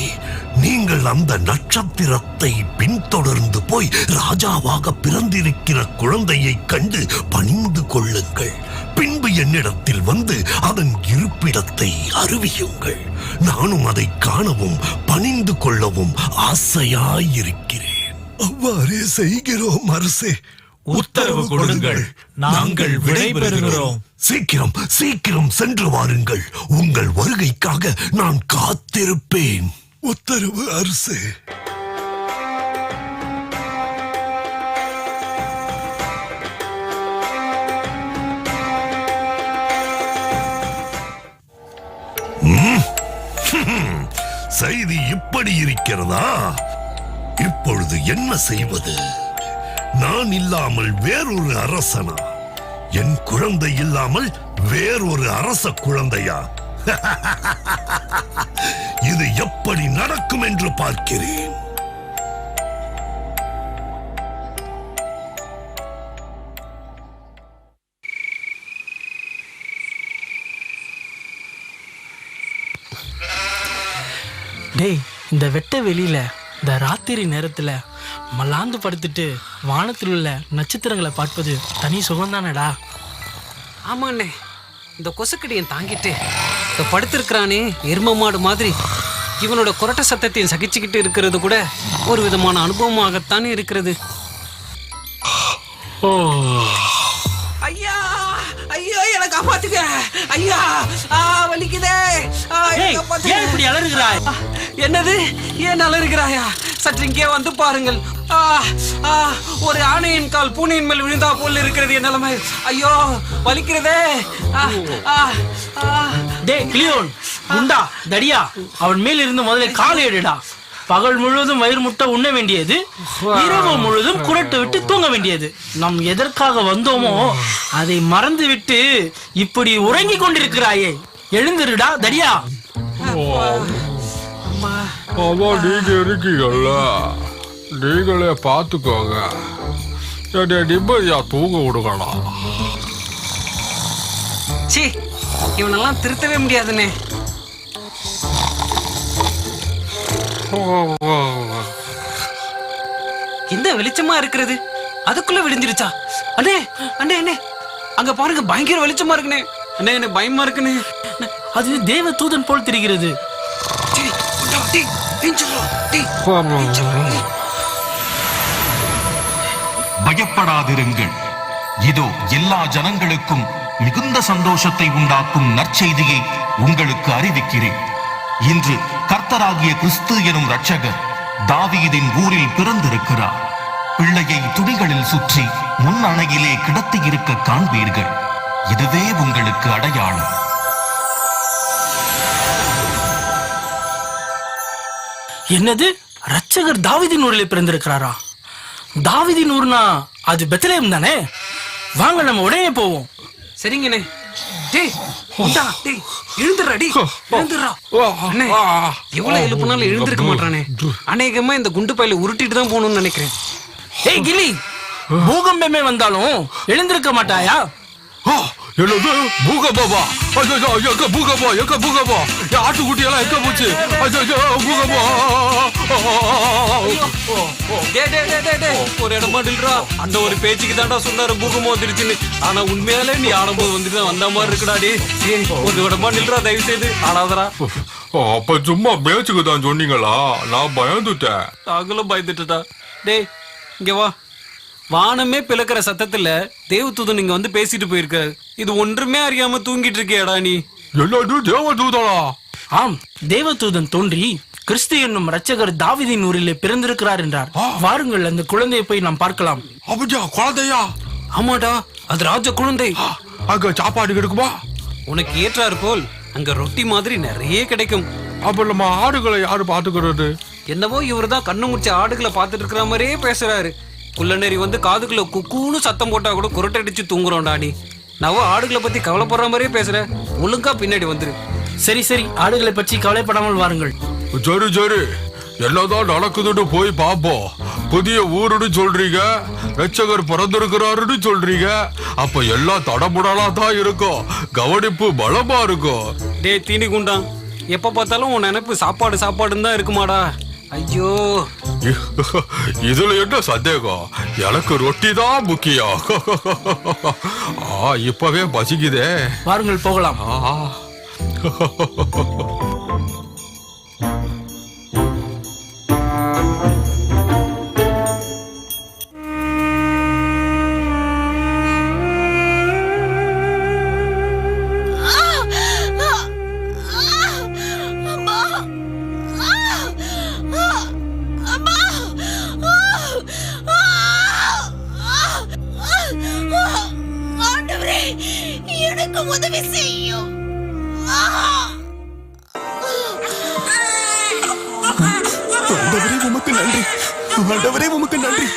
நீங்கள் அந்த நட்சத்திரத்தை பின்தொடர்ந்து போய் ராஜாவாக பிறந்திருக்கிற குழந்தையை கண்டு பணிந்து கொள்ளுங்கள். பின்பு என்னிடத்தில் வந்து அதன் இருப்பிடத்தை அறிவியுங்கள். நானும் அதை காணவும் பணிந்து கொள்ளவும் ஆசையாயிருக்கிறேன். அவ்வாறே செய்கிறோம் அரசே. உத்தரவு கொடுங்கள், நாங்கள் விடைபெறுகிறோம். சீக்கிரம் சீக்கிரம் சென்று வாருங்கள். உங்கள் வருகைக்காக நான் காத்திருப்பேன். உத்தரவு அரசே. செய்தி இப்படி இருக்கிறதா? இப்பொழுது என்ன செய்வது? நான் இல்லாமல் வேறொரு அரசனா? என் குழந்தை இல்லாமல் வேறொரு அரச குழந்தையா? இது எப்படி நடக்கும் என்று பார்க்கிறேன். டேய், இந்த வெட்ட வெளியில இந்த ராத்திரி நேரத்துல மல்லாந்து படுத்துட்டு வானத்தில் உள்ள நட்சத்திரங்களை பார்ப்பது தனி சுகம்தானடா. ஆமாண்ணே, இந்த கொசுக்கடியை தாங்கிட்டு இந்த படுத்திருக்கிறானே எரும மாடு மாதிரி, இவனோட குரட்ட சத்தத்தையும் சகிச்சுக்கிட்டு இருக்கிறது கூட ஒரு விதமான அனுபவமாகத்தானே இருக்கிறது. ஐயா ஐயோ, எனக்கு காப்பாத்துக்க ஐயா. வலிக்குதே. ஏன் இப்படி அலறுகிறாய்? என்னது? ஏன் அலறுகிறாயா? சற்று இங்கே வந்து பாருங்கள். ஒரு ஆணையின் கால் பூனையின் மேல் விழுந்தா போல் இருக்கிறது என் நிலைமை. ஐயோ, வலிக்கிறதே. டேய் கிளியோன், குண்டா, தடியா, அவன் மேல் இருந்து முதல்ல காலை எடுடா. பகல் முழுவதும் வயிறு முட்டை உண்ண வேண்டியது, இரவு முழுவதும் குரட்டு விட்டு தூங்க வேண்டியது. நாம் எதற்காக வந்தோமோ அதை மறந்து விட்டு இப்படி உறங்கிக் கொண்டிருக்கிறாயே. எழுந்திருடா தடியா. நீங்க இருக்கீங்கல்ல, நீங்களே பாத்துக்கோங்க. நிம்மதியா தூங்க விடுக்கலாம். சீ, இவனெல்லாம் திருத்தவே முடியாதுனே. இந்த வெளிச்சமா இருக்கிறது அதுக்குள்ள விடிஞ்சிருச்சா? அண்ணே அண்ணே அண்ணே, அங்க பாருங்க, பயங்கர வெளிச்சமா இருக்குனே. அண்ணே, என்ன பயமா இருக்குனே. அது தேவ தூதன் போல் தெரிகிறது. பயப்படாதிருங்கள், இதோ எல்லா ஜனங்களுக்கும் மிகுந்த சந்தோஷத்தை உண்டாக்கும் நற்செய்தியை உங்களுக்கு அறிவிக்கிறேன். இன்று கர்த்தராகிய கிறிஸ்து எனும் இரட்சகர் தாவீதின் ஊரில் பிறந்திருக்கிறார். பிள்ளையை துணிகளில் சுற்றி முன் அணையிலே கிடத்தி இருக்க காண்பீர்கள். இதுவே உங்களுக்கு அடையாளம். என்னது? இரட்சகர் தாவீதின் ஊரிலே பிறந்திருக்கிறாரா? தாவீதின் ஊர்னா அது பெத்லகேம் தானே? வாங்க நம்ம உடனே போவோம். சரிங்கண்ணே. டேய் உண்டா, டேய் எழுந்துடுறா, டேய் எழுந்துடுறா. அண்ணே, எவ்வளவு எழுப்புனாலும் எழுந்திருக்க மாட்டானே. அநேகமா இந்த குண்டு பையில உருட்டிட்டு தான் போகணும்னு நினைக்கிறேன். ஏய் கிளி, பூகம்பமே வந்தாலும் எழுந்திருக்க மாட்டாயா? என்னது பூகம்பமா? எங்க பூகம்பம், எங்க பூகம்பம்? ஆட்டுக்குட்டி எல்லாம் எங்க போச்சு? பூகம்பம். ஒரு இடமா நில்றா. அந்த ஒரு பேச்சுக்கு தாண்டா சொன்னாரு பூகம்பம் வந்துருச்சுன்னு. ஆனா உண்மையாலே நீ ஆடும்போது வந்துட்டு வந்த மாதிரி இருக்குடாடி. ஒரு இடமா நில்றா, தயவு செய்து ஆடாதரா. அப்ப சும்மா பேச்சுக்கு தான் சொன்னீங்களா? நான் பயந்துட்டேன். நாங்களும் பயந்துட்டா. டேய் இங்க வா. வானமே பிளக்கிற சத்தத்துல தேவதூதன் இங்க வந்து பேசிட்டு போயிருக்காரு. இது ஒன்றுமே அறியாம தூங்கிட்டு இருக்கியாடா நீ? என்னது தேவதூதனா? ஆம், தேவதூதன் தோன்றி கிறிஸ்து என்னும் இரட்சகர் தாவீதின் ஊரிலே பிறந்திருக்கிறார் என்றார். வாருங்கள், அந்த குழந்தையை போய் நாம் பார்க்கலாம். அப்படியா? குழந்தையா? ஆமாடா, அது ராஜ குழந்தை. அங்க சாப்பாடு கிடைக்குமா? உனக்கு ஏற்றாறு போல் அங்க ரொட்டி மாதிரி நிறைய கிடைக்கும். அப்ப நம்ம ஆடுகளை யாரு பாத்துக்கிறது? என்னவோ இவர் தான் கண்ணு முடிச்ச ஆடுகளை பாத்துட்டு இருக்கிற மாதிரியே பேசுறாரு. குள்ளநேரி வந்து காதுக்குள்ள குக்கூன்னு சத்தம் போட்டா கூட குரட்டடிச்சு தூங்குறோம்டா நீ. நவ ஆடுகளை பத்தி கவலைப்படுற மாதிரியே பேசுற. ஒழுங்கா பின்னாடி வந்துரு. சரி சரி, ஆடுகளை பற்றி கவலைப்படாமல் வாருங்கள். சரி சரி, என்னதான் நடக்குதுன்னு போய் பாப்போம். புதிய ஊருன்னு சொல்றீங்க, இரட்சகர் பிறந்திருக்கிறாருன்னு சொல்றீங்க. அப்ப எல்லாம் தடபுடலா தான் இருக்கும், கவனிப்பு பலமா இருக்கும். டேய் தீனி குண்டான், எப்ப பார்த்தாலும் உன் நினைப்பு சாப்பாடு சாப்பாடுன்னு தான் இருக்குமாடா. ஐயோ, இதுல என்ன சந்தேகம்? எனக்கு ரொட்டி தான் முக்கியம். இப்பவே பசிக்குதே. வாருங்கள் போகலாம். எனக்கு உதவி செய்யும். ஆண்டவரே உமக்கு நன்றி, ஆண்டவரே உமக்கு நன்றி.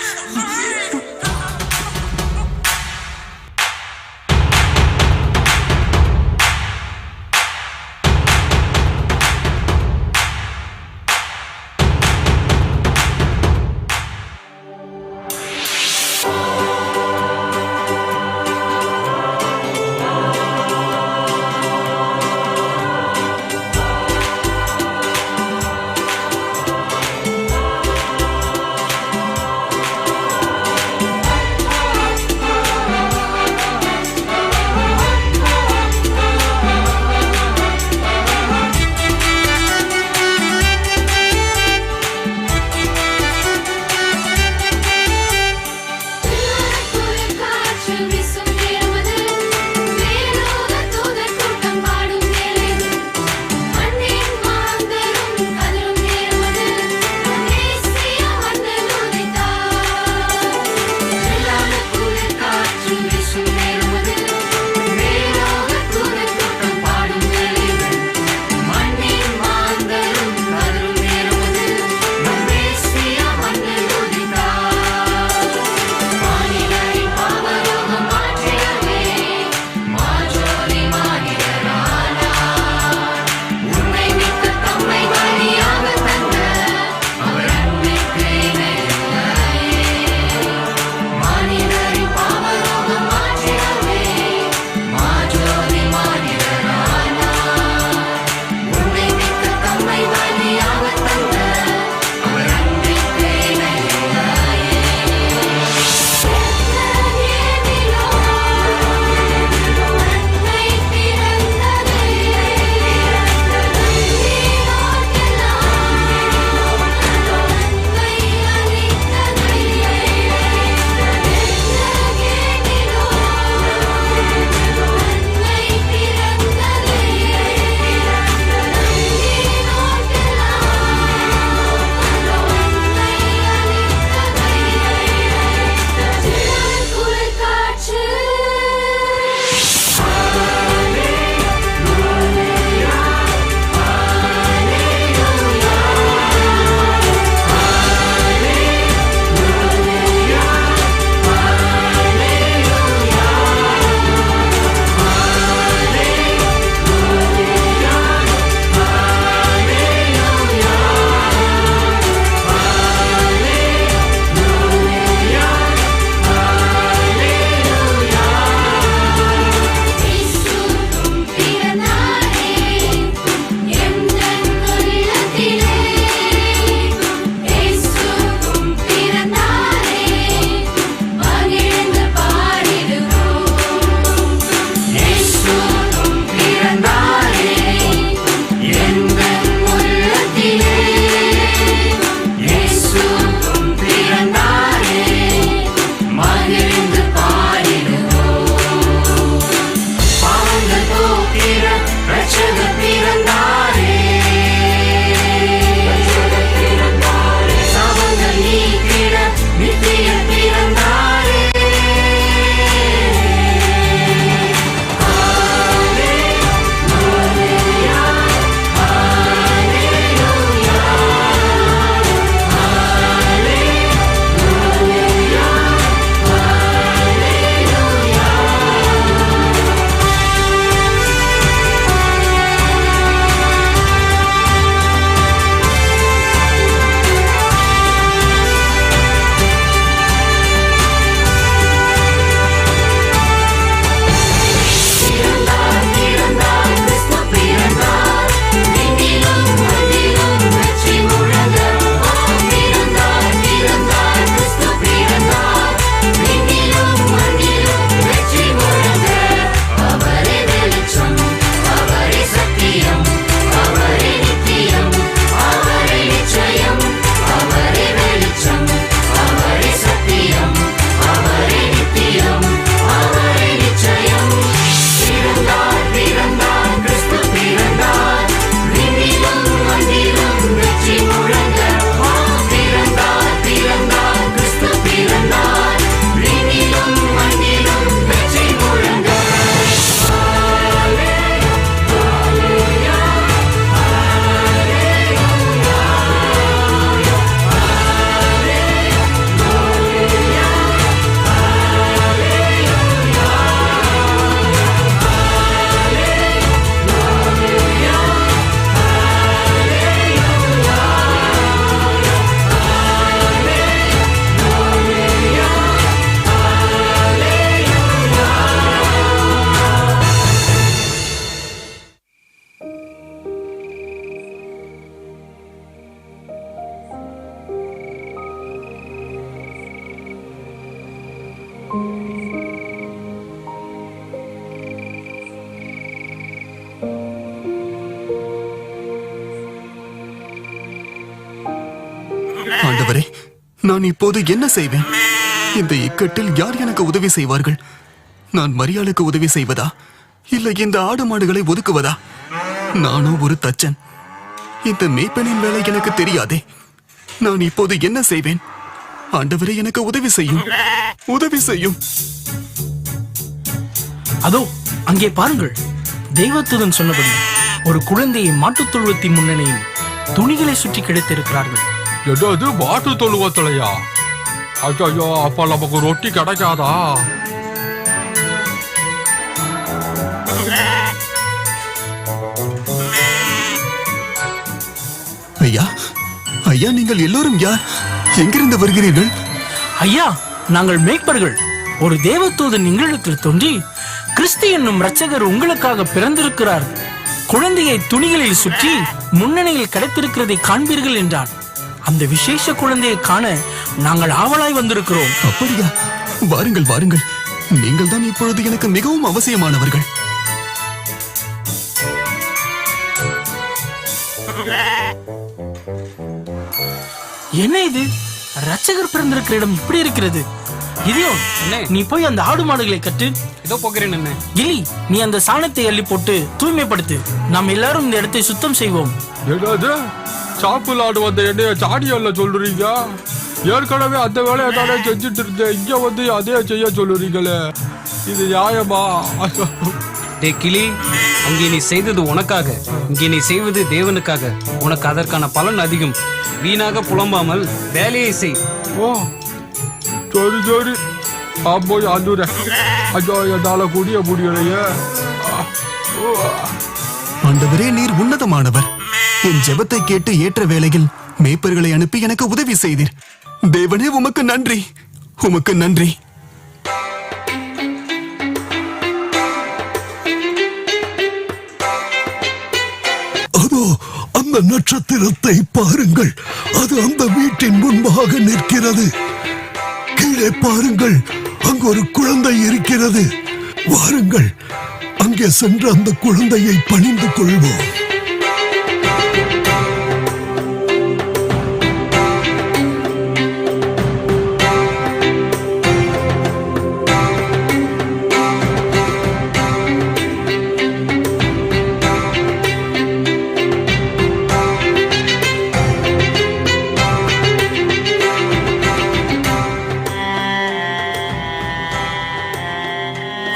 ஆண்டவரே, நான் இப்போது என்ன செய்வேன்? இந்த இக்கட்டில் யார் எனக்கு உதவி செய்வார்கள்? நான் மரியாளுக்கு உதவி செய்வதா, இல்லை இந்த ஆடு மாடுகளை ஒதுக்குவதா? நானோ ஒரு தச்சன். இந்த மேய்ப்பனின் வேலை எனக்கு தெரியாதே. நான் இப்போது என்ன செய்வேன்? ஆண்டவரே, எனக்கு உதவி செய்யும், உதவி செய்யும். அதோ அங்கே பாருங்கள், தெய்வத்துடன் சொன்னபடி ஒரு குழந்தையை மாட்டுத் தொழுவத்தின் முன்னணியில் துணிகளை சுற்றி கிடைத்திருக்கிறார்கள். என்னது மாட்டு தொழுவத்திலையா? ஐயோ, அப்ப நமக்கு ரொட்டி கிடைக்காதா? ஐயா, ஐயா, நீங்கள் எல்லோரும் யார்? எங்கிருந்து வருகிறீர்கள்? ஐயா, நாங்கள் மேய்ப்பர்கள். ஒரு தேவதூதன் எங்களிடத்தில் தோன்றி, கிறிஸ்து என்னும் இரட்சகர் உங்களுக்காக பிறந்திருக்கிறார், குழந்தையை துணிகளில் சுற்றி முன்னணியில் கிடைத்திருக்கிறதை காண்பீர்கள் என்றார். அந்த விசேஷ குழந்தையை காண நாங்கள் ஆவலாய் வந்திருக்கிறோம். அப்படியா? வாருங்கள், வாருங்கள். நீங்கள் தான் இப்பொழுது எனக்கு மிகவும் அவசியமானவர்கள். என்ன இது? இரட்சகர் பிறந்திருக்கிற இடம் இப்படி இருக்கிறது. இதையோ, நீ போய் அந்த ஆடு மாடுகளை கட்டு. இதோ போகிறேன். என்ன கிளி, நீ அந்த சாணத்தை அள்ளி போட்டு தூய்மைப்படுத்து. நாம் எல்லாரும் இந்த இடத்தை சுத்தம் செய்வோம். என்னது? சாப்பிளாடு வந்த எண்ணெய சாடி அல்ல சொல்றீங்க? ஏற்கனவே அந்த வேலையை தானே செஞ்சுட்டு இருந்தேன். இங்க வந்து அதே செய்ய சொல்லுறீங்களே, இது நியாயமா? டே கிளி, அங்கே நீ செய்தது உனக்காக, இங்கே நீ செய்வது தேவனுக்காக. உனக்கு அதற்கான பலன் அதிகம். வீணாக புலம்பாமல் வேலையை செய். ஓ, சரி சரி, போய் அந்துறேன். ஐயோ, என்னால குடிய முடியலையே. ஆண்டவரே, நீர் உன்னதமானவர். என் ஜெபத்தை கேட்டு ஏற்ற வேளையில் மேய்ப்பர்களை அனுப்பி எனக்கு உதவி செய்தீர். தேவனே, உமக்கு நன்றி, உமக்கு நன்றி. அதோ அந்த நட்சத்திரத்தை பாருங்கள், அது அந்த வீட்டின் முன்பாக நிற்கிறது. கீழே பாருங்கள், அங்கு ஒரு குழந்தை இருக்கிறது. வாருங்கள், அங்கே சென்று அந்த குழந்தையை பணிந்து கொள்வோம்.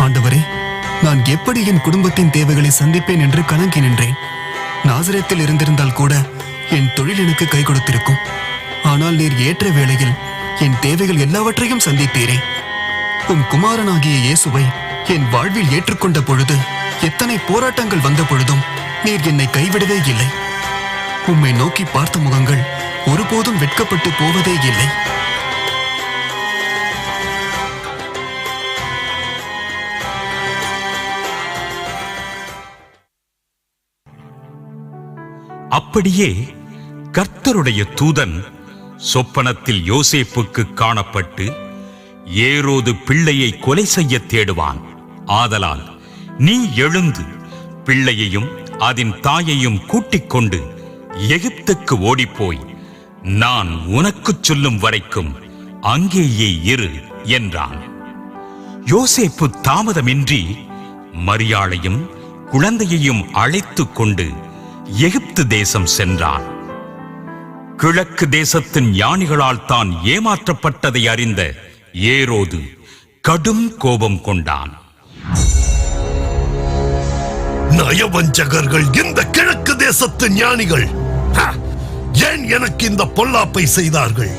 ஆண்டவரே, நான் எப்படி என் குடும்பத்தின் தேவைகளை சந்திப்பேன் என்று கலங்கி நின்றேன். நாசரேத்தில் இருந்திருந்தால் கூட என் தொழில் எனக்கு கை கொடுத்திருக்கும். ஆனால் நீர் ஏற்ற வேளையில் என் தேவைகள் எல்லாவற்றையும் சந்தித்தீரே. உம் குமாரனாகிய இயேசுவை என் வாழ்வில் ஏற்றுக்கொண்ட பொழுது, எத்தனை போராட்டங்கள் வந்த பொழுதும் நீர் என்னை கைவிடவே இல்லை. உம்மை நோக்கி பார்த்த முகங்கள் ஒருபோதும் வெட்கப்பட்டு போவதே இல்லை. அப்படியே கர்த்தருடைய தூதன் சொப்பனத்தில் யோசேப்புக்கு காணப்பட்டு, ஏரோது பிள்ளையை கொலை செய்ய தேடுவான். ஆதலால் நீ எழுந்து பிள்ளையையும் அதன் தாயையும் கூட்டிக் கொண்டு எகிப்துக்கு ஓடிப்போய், நான் உனக்குச் சொல்லும் வரைக்கும் அங்கேயே இரு என்றான். யோசேப்பு தாமதமின்றி மரியாளையும் குழந்தையையும் அழைத்துக் கொண்டு எகிப்து தேசம் சென்றான். கிழக்கு தேசத்தின் ஞானிகளால் தான் ஏமாற்றப்பட்டதை அறிந்த ஏரோது கடும் கோபம் கொண்டான். நயவஞ்சகர்கள், இந்த கிழக்கு தேசத்து ஞானிகள் ஏன் எனக்கு இந்த பொல்லாப்பை செய்தார்கள்?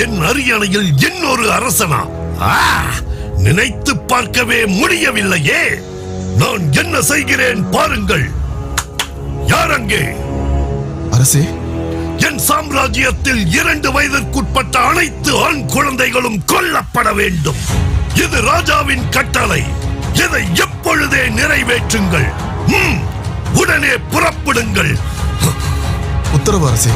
என் அரியணையில் இன்னொரு அரசனா? நினைத்து பார்க்கவே முடியவில்லையே. நான் என்ன செய்கிறேன் பாருங்கள். யார் அங்கே? அரசே, என் சாம்ராஜ்யத்தில் 2 வயதிற்குட்பட்ட அனைத்து ஆண் குழந்தைகளும் கொல்லப்பட வேண்டும். இது ராஜாவின் கட்டளை. இதை எப்பொழுதே நிறைவேற்றுங்கள். உடனே புறப்படுங்கள். உத்தரவு அரசே.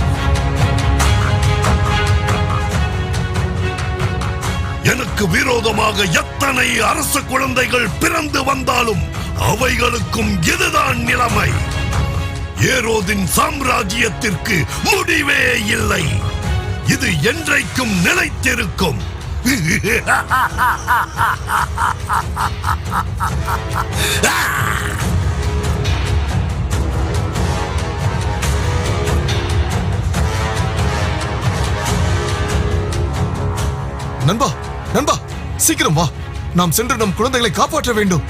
எனக்கு விரோதமாக எத்தனை அரச குழந்தைகள் பிறந்து வந்தாலும் அவைகளுக்கும் இதுதான் நிலைமை. ஏரோதின் சாம்ராஜ்யத்திற்கு முடிவே இல்லை. இது என்றைக்கும் நிலைத்திருக்கும். நண்பா, நண்பா, சீக்கிரம் வா. நாம் சென்று நம் குழந்தைகளை காப்பாற்ற வேண்டும்.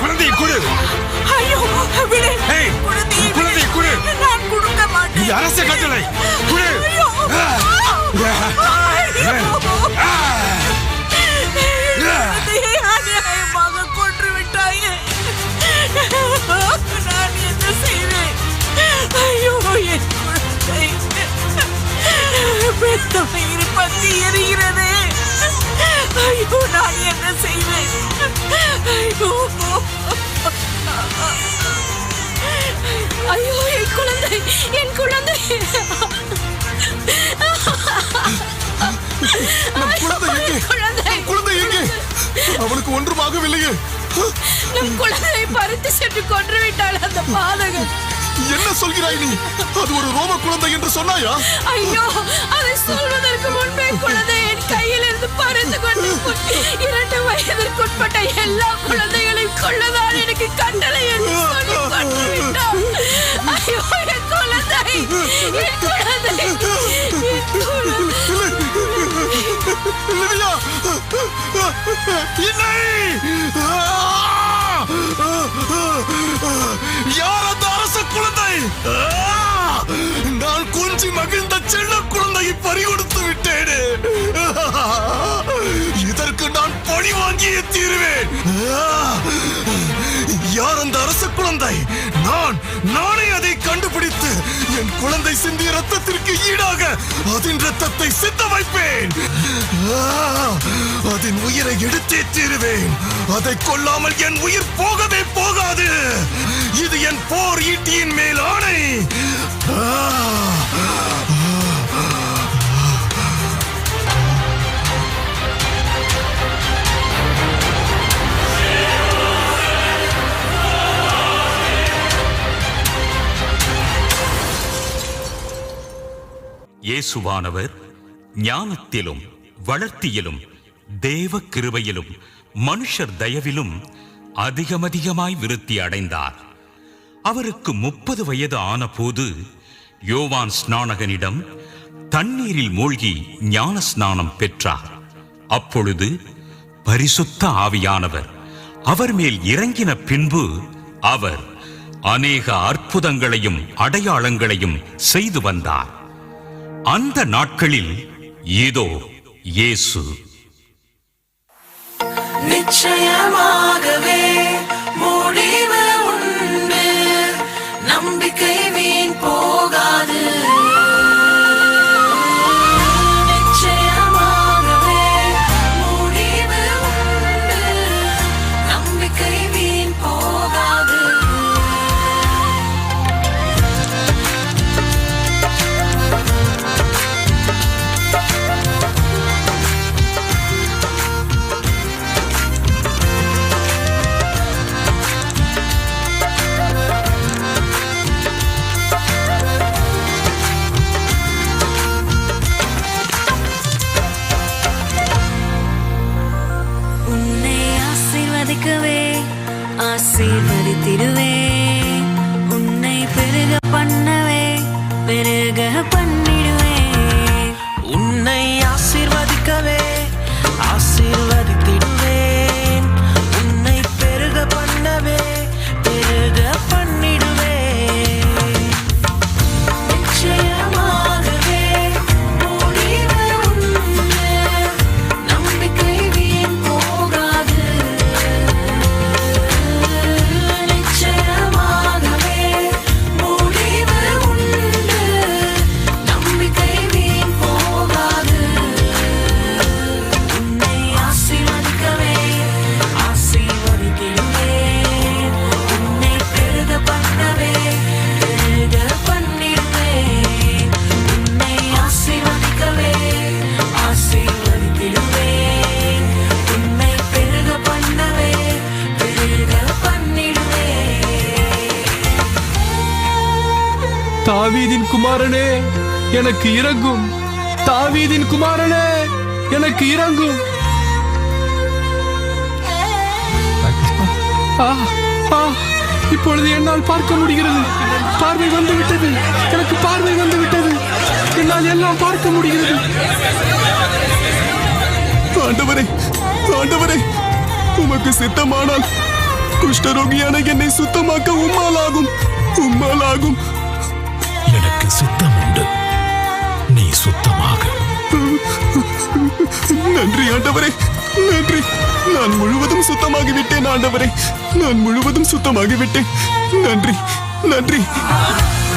குழந்தையை கொடு. ஐயோ விடு. ஏய், குழந்தையை கொடு. நான் கொடுக்க மாட்டேன். இது அரச கட்டளை. கொடு. அநியாயமாக கொன்று விட்டாயே. நான் என்ன செய்வேன்? ஐயோ என் குழந்தை பெத்த வயிறு பத்தி எரிகிறது. ஐயோ நான் என்ன செய்வேன்? ஐயோ ஐயோ என் குழந்தை, என் குழந்தை. நம் குழந்தை எங்கே? நம் குழந்தை எங்கே? அவளுக்கு ஒன்றுமாகவில்லையே. நம் குழந்தையை பறித்து சென்று கொன்று விட்டாள் அந்த பாதகன். என்ன சொல்கிறாய் நீ? அது ஒரு ரோம குழந்தை என்று சொன்னாயா? ஐயோ, அதை சொல்வதற்கு முன்பே குழந்தை என் கையில் இருந்து பறித்து கொண்டு போய் 2 வயதிற்குட்பட்ட எல்லா குழந்தைகளையும் கொள்ளதான் எனக்கு கட்டளை என்று சொல்லி கொன்று விட்டாள். ஐயோ என் குழந்தை, என் குழந்தை, என் லிவியா! இல்லை! யார் அந்த அரச குழந்தை? நான் கொஞ்சி மகிழ்ந்த செல்ல குழந்தையை பறிகொடுத்து விட்டேனே. இதற்கு நான் பழி வாங்கியே தீருவேன். யார் அந்த அரச குழந்தை? நானே அதை கண்டுபிடித்து என் குழந்தை சிந்திய ரத்தத்திற்கு ஈடாக அதன் ரத்தத்தை சித்த வைப்பேன். அதன் உயிரை எடுத்தே தீருவேன். அதை கொல்லாமல் என் உயிர் போகவே போகாது. இது என் போர் ஈட்டியின் மேல் ஆணை. இயேசுவானவர் ஞானத்திலும் வளர்த்தியிலும் தேவ கிருபையிலும் மனுஷர் தயவிலும் அதிகமதிகமாய் விருத்தி அடைந்தார். அவருக்கு 30 வயது ஆன போது யோவான் ஸ்நானகனிடம் தண்ணீரில் மூழ்கி ஞான ஸ்நானம் பெற்றார். அப்பொழுது பரிசுத்த ஆவியானவர் அவர் மேல் இறங்கின பின்பு அவர் அநேக அற்புதங்களையும் அடையாளங்களையும் செய்து வந்தார். அந்த நாட்களில் இதோ இயேசு நிச்சயமாகவே முடிவு உண்டு, நம்பிக்கை வீண் போகாது. நிச்சயமாகவே முடிவு உண்டு, நம்பிக்கை வீண் போகாது. தாவீதின் குமாரனே எனக்கு இறங்கும். தாவீதின் குமாரனே எனக்கு இறங்கும். இப்பொழுது என்னால் பார்க்க முடிகிறது. பார்வை வந்து விட்டது. எனக்கு பார்வை வந்து விட்டது. என்னால் எல்லாம் பார்க்க முடிகிறது. ஆண்டவரே, ஆண்டவரே, உமக்கு சித்தமானால் குஷ்டரோகியான என்னை சுத்தமாக்க உம்மாலாகும், உம்மாலாகும். எனக்கு சித்தம் உண்டு, நீ சுத்தமாக. நன்றி ஆண்டவரே, நன்றி. நான் முழுவதும் சுத்தமாகிவிட்டேன் ஆண்டவரே, நான் முழுவதும் சுத்தமாகிவிட்டேன். நன்றி, நன்றி.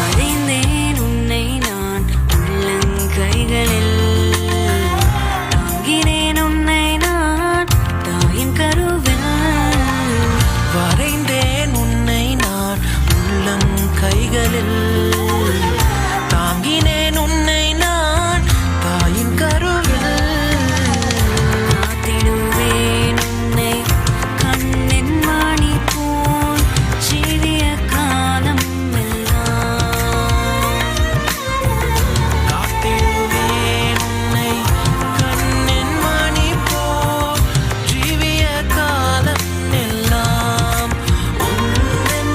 அறிந்தேன் உன்னை நான் உள்ளங்கைகளில், தாங்கினேன் உன்னை நான் தாயின் கருவில், வரைந்தேன் உன்னை நான் உள்ளம் கைகளில், தாங்கினேன் உன்னை நான் தாயின் கருவில், காத்திடுவேன் உன்னை கண்ணின் மணி போல் சிறிய காலம் எல்லாம், காத்திடுவேன் உன்னை கண்ணின் மணி போல் ஜீவிய காலம் எல்லாம், உந்தன்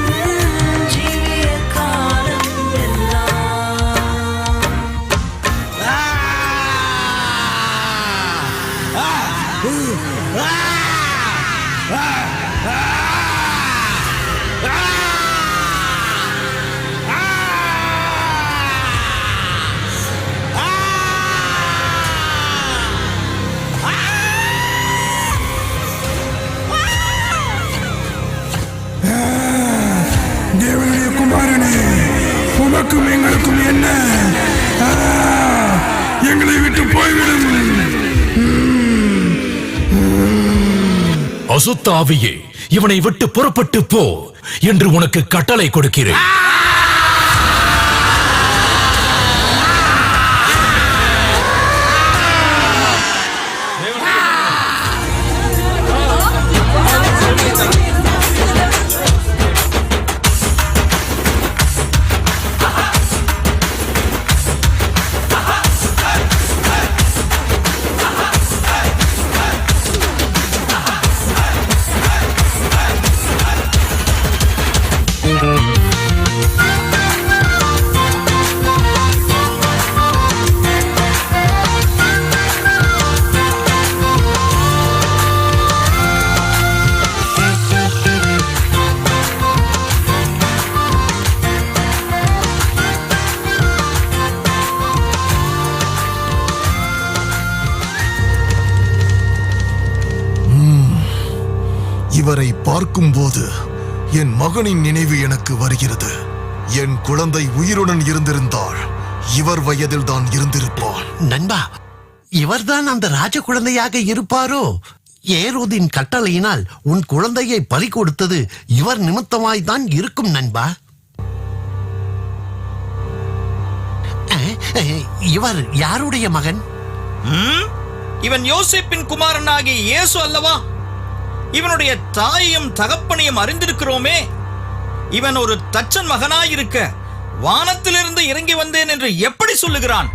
ஜீவிய காலம் எல்லாம். தேவனுடைய குமாரனே, உமக்கும் எங்களுக்கும் என்ன? எங்களை விட்டு போய்விடும். அசுத்த ஆவியே, இவனை விட்டு புறப்பட்டு போ என்று உனக்கு கட்டளை கொடுக்கிறேன். இவரை பார்க்கும்போது என் மகனின் நினைவு எனக்கு வருகிறது. என் குழந்தை உயிருடன் இருந்திருந்தால் இவர் வயதில் தான் இருந்திருப்பான். நண்பா, இவர்தான் அந்த ராஜ குழந்தையாக இருப்பாரோ? ஏரோதின் கட்டளையினால் உன் குழந்தையை பறி கொடுத்தது இவர் நிமித்தமாய்தான் இருக்கும் நண்பா. இவர் யாருடைய மகன்? இவன் யோசேப்பின் குமாரனாகிய இயேசு அல்லவா? இவனுடைய தாயையும் தகப்பனையும் அறிந்திருக்கிறோமே. இவன் ஒரு தச்சன் மகனாயிருக்க வானத்திலிருந்து இறங்கி வந்தேன் என்று எப்படி சொல்லுகிறான்?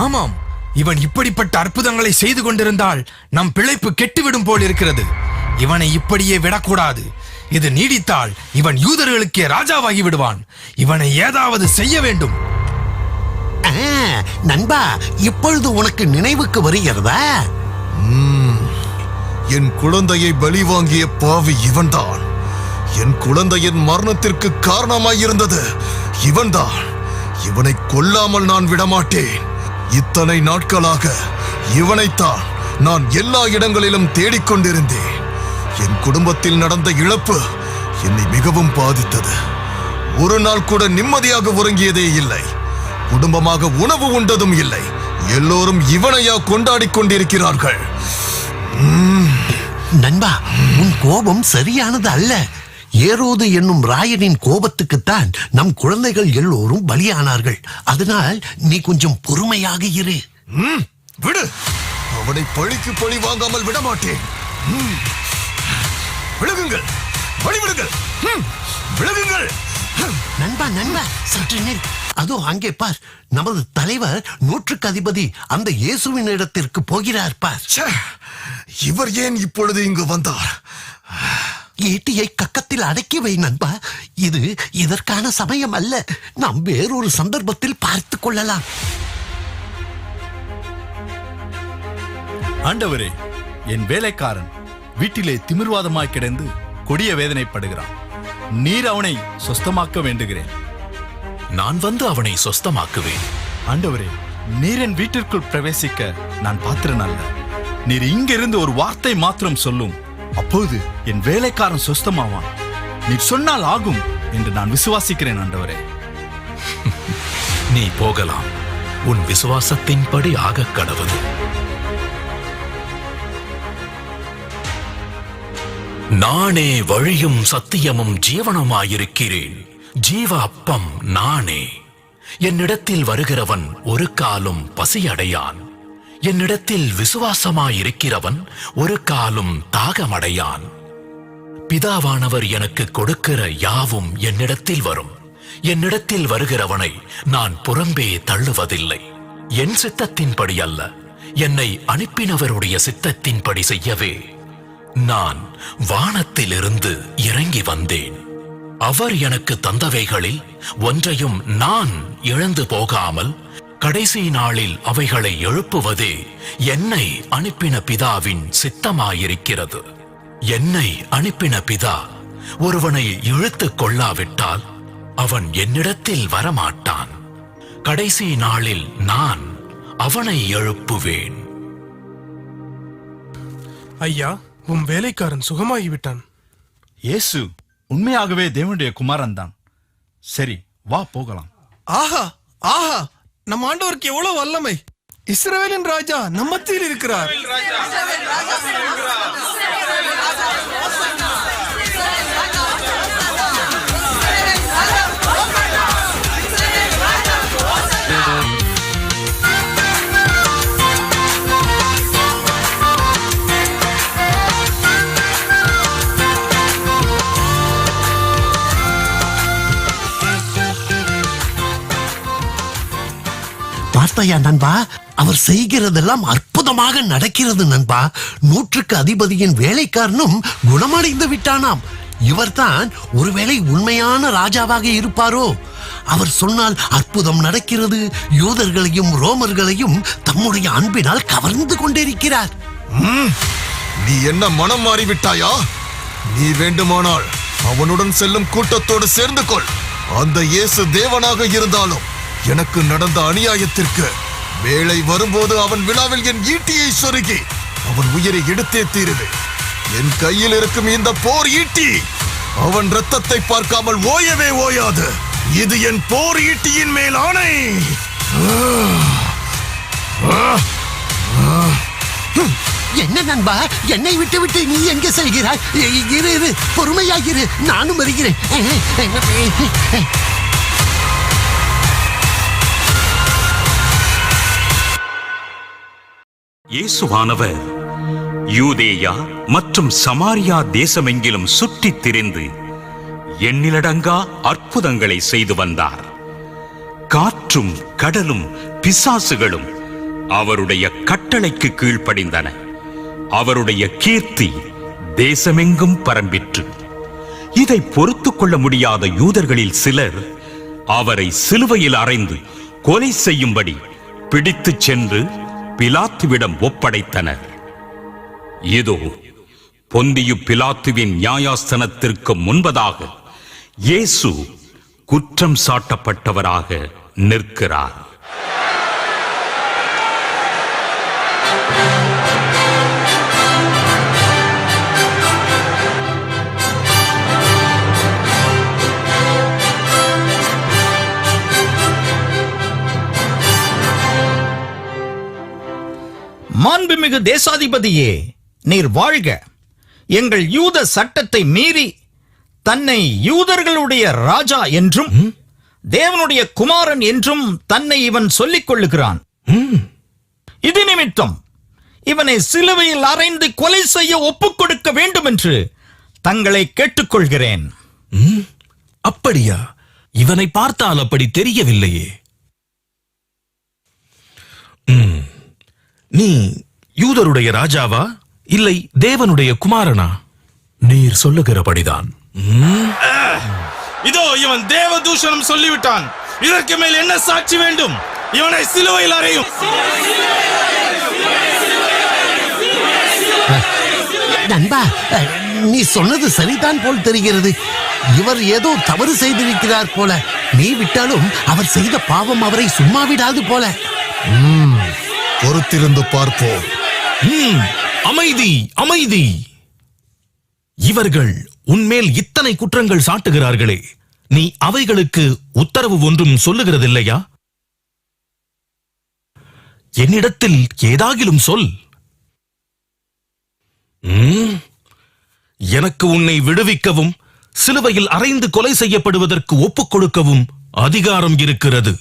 ஆமாம், இவன் இப்படிப்பட்ட அற்புதங்களை செய்து கொண்டிருந்தால் நம் பிழைப்பு கெட்டுவிடும் போல் இருக்கிறது. இவனை இப்படியே விடக்கூடாது. இது நீடித்தால் இவன் யூதர்களுக்கே ராஜாவாகி விடுவான். இவனை ஏதாவது செய்ய வேண்டும். நண்பா, இப்பொழுது உனக்கு நினைவுக்கு வருகிறதா? என் குழந்தையை பலி வாங்கிய பாவி இவன்தான். என் குழந்தையின் மரணத்திற்கு காரணமாயிருந்தது இவன்தான். இவனை கொல்லாமல் நான் விடமாட்டேன். இத்தனை நாட்களாக இவனைத்தான் நான் எல்லா இடங்களிலும் தேடிக்கொண்டிருந்தேன். என் குடும்பத்தில் நடந்த இழப்பு என்னை மிகவும் பாதித்தது. ஒரு நாள் கூட நிம்மதியாக உறங்கியதே இல்லை. குடும்பமாக உணவு உண்டதும் இல்லை. எல்லோரும் இவனையா கொண்டாடிக் கொண்டிருக்கிறார்கள். நண்பா, உன் கோபம் சரியானது அல்ல. ஏரோது என்னும் ராயனின் கோபத்துக்குத்தான் நம் குழந்தைகள் எல்லோரும் பலியானார்கள். அதனால் நீ கொஞ்சம் பொறுமையாக இரு. விடு, அவனை பழிக்கு பழி வாங்காமல் விடமாட்டேன். விலகுங்கள், வழிவிடுங்கள், விலகுங்கள். நண்பா, நண்பா, சற்று நில். அதோ அங்கே பார், நமது தலைவர் நூற்றுக்கு அதிபதி அந்த இயேசுவின் இடத்திற்கு போகிறார் பார். இவர் ஏன் இப்பொழுது இங்கு வந்தார்? ஈட்டியை கக்கத்தில் அடக்கி வை நண்பா. இது இதற்கான சமயம் அல்ல. நாம் வேறொரு சந்தர்ப்பத்தில் பார்த்துக் கொள்ளலாம். ஆண்டவரே, என் வேலைக்காரன் வீட்டிலே திமிர்வாதமாய் கிடந்து கொடிய வேதனைப்படுகிறான். நீர் அவனை சொஸ்தமாக்க வேண்டுகிறேன். நான் வந்து அவனை சொஸ்தமாக்குவேன். ஆண்டவரே, நீர் என் வீட்டிற்குள் பிரவேசிக்க நான் பாத்திரன் அல்ல. நீர் இங்கிருந்து ஒரு வார்த்தை மாத்திரம் சொல்லும், அப்போது என் வேலைக்காரன் சொஸ்தமாவான். நீர் சொன்னால் ஆகும் என்று நான் விசுவாசிக்கிறேன் ஆண்டவரே. நீ போகலாம். உன் விசுவாசத்தின்படி ஆகக் கடவுது. நானே வழியும் சத்தியமும் ஜீவனுமாயிருக்கிறேன். ஜீவ அப்பம் நானே. என்னிடத்தில் வருகிறவன் ஒரு காலும் பசியடையான். என்னிடத்தில் விசுவாசமாயிருக்கிறவன் ஒரு காலும் தாகமடையான். பிதாவானவர் எனக்கு கொடுக்கிற யாவும் என்னிடத்தில் வரும். என்னிடத்தில் வருகிறவனை நான் புறம்பே தள்ளுவதில்லை. என் சித்தத்தின்படி அல்ல, என்னை அனுப்பினவருடைய சித்தத்தின்படி செய்யவே நான் வானத்திலிருந்து இறங்கி வந்தேன். அவர் எனக்கு தந்தவைகளில் ஒன்றையும் நான் இழந்து போகாமல் கடைசி நாளில் அவைகளை எழுப்புவதே என்னை அனுப்பின பிதாவின் சித்தமாயிருக்கிறது. என்னை அனுப்பின பிதா ஒருவனை இழுத்துக் கொள்ளாவிட்டால் அவன் என்னிடத்தில் வரமாட்டான். கடைசி நாளில் நான் அவனை எழுப்புவேன். ஐயா, உன் வேலைக்காரன் சுகமாகிவிட்டான். இயேசு உண்மையாகவே தேவனுடைய குமாரன் தான். சரி, வா போகலாம். ஆஹா ஆஹா, நம் ஆண்டவருக்கு எவ்வளவு வல்லமை! இஸ்ரவேலின் ராஜா நம் மத்தியில் இருக்கிறார். பார்த்தாயா நண்பா, அவர் செய்கிறதெல்லாம் அற்புதமாக நடக்கிறது நண்பா. நூற்றுக்கு அதிபதியின் வேலைக்காரனும் குணமடைந்து விட்டானாம். இவர்தான் ஒருவேளை உண்மையான ராஜாவாக இருப்பாரோ? அவர் சொன்னால் அற்புதம் நடக்கிறது. யூதர்களையும் ரோமர்களையும் தம்முடைய அன்பினால் கவர்ந்து கொண்டிருக்கிறார். நீ என்ன மனம் மாறிவிட்டாயா? நீ வேண்டுமானால் அவனுடன் செல்லும் கூட்டத்தோடு சேர்ந்து கொள். அந்த இயேசு தேவனாக இருந்தாலும் எனக்கு நடந்த அநியாயத்திற்கு வேளை வரும்போது அவன் விழாவில் என் ஈட்டியை சொருகி அவன் உயிரை எடுத்தே தீருவேன். என் கையில் இருக்கும் இந்த போர் ஈட்டி அவன் இரத்தத்தை பார்க்காமல் ஓயவே ஓயாது. இது என் போர் ஈட்டியின் மேல் ஆணை. என்ன நண்பா, என்னை விட்டு விட்டு நீ எங்கே செல்கிறாய்? இரு, பொறுமையாகிரு, நானும் வருகிறேன். இயேசுவானவர் யூதேயா மற்றும் சமாரியா தேசமெங்கிலும் சுற்றித் திரிந்து எண்ணிலடங்கா அற்புதங்களை செய்து வந்தார். காற்றும் கடலும் பிசாசுகளும் அவருடைய கட்டளைக்கு கீழ்ப்படிந்தன. அவருடைய கீர்த்தி தேசமெங்கும் பரம்பிற்று. இதை பொறுத்துக் கொள்ள முடியாத யூதர்களில் சிலர் அவரை சிலுவையில் அறைந்து கொலை செய்யும்படி பிடித்துச் சென்று பிலாத்துவிடம் ஒப்படைத்தனர். இதோ பொந்தியு பிலாத்துவின் நியாயாசனத்திற்கு முன்பதாக இயேசு குற்றம் சாட்டப்பட்டவராக நிற்கிறார். மாண்புமிகு தேசாதிபதியே, நீர் வாழ்க. எங்கள் யூத சட்டத்தை மீறி தன்னை யூதர்களுடைய ராஜா என்றும் தேவனுடைய குமாரன் என்றும் தன்னை இவன் சொல்லிக் கொள்ளுகிறான். இது நிமித்தம் இவனை சிலுவையில் அறைந்து கொலை செய்ய ஒப்புக் கொடுக்க வேண்டும் என்று தங்களை கேட்டுக்கொள்கிறேன். அப்படியா? இவனை பார்த்தால் அப்படி தெரியவில்லையே. நீ யூதருடைய ராஜாவா இல்லை தேவனுடைய குமாரனா? நீர் சொல்லுகிறபடிதான். இதோ இவன் தேவ தூஷணம் சொல்லிவிட்டான். இதற்கு மேல் என்ன சாட்சி வேண்டும்? இவனை சிலுவையில் அறையும். நண்பா, நீ சொன்னது சரிதான் போல் தெரிகிறது. இவர் ஏதோ தவறு செய்திருக்கிறார் போல. நீ விட்டாலும் அவர் செய்த பாவம் அவரை சும்மா விடாது போல. பொறுத்திருந்து பார்ப்போம். அமைதி, அமைதி. இவர்கள் உன்மேல் இத்தனை குற்றங்கள் சாட்டுகிறார்களே, நீ அவைகளுக்கு உத்தரவு ஒன்றும் சொல்லுகிறதில்லையா? என்னிடத்தில் ஏதாகிலும் சொல். எனக்கு உன்னை விடுவிக்கவும் சிலுவையில் அறைந்து கொலை செய்யப்படுவதற்கு ஒப்புக் கொடுக்கவும் அதிகாரம் இருக்கிறது.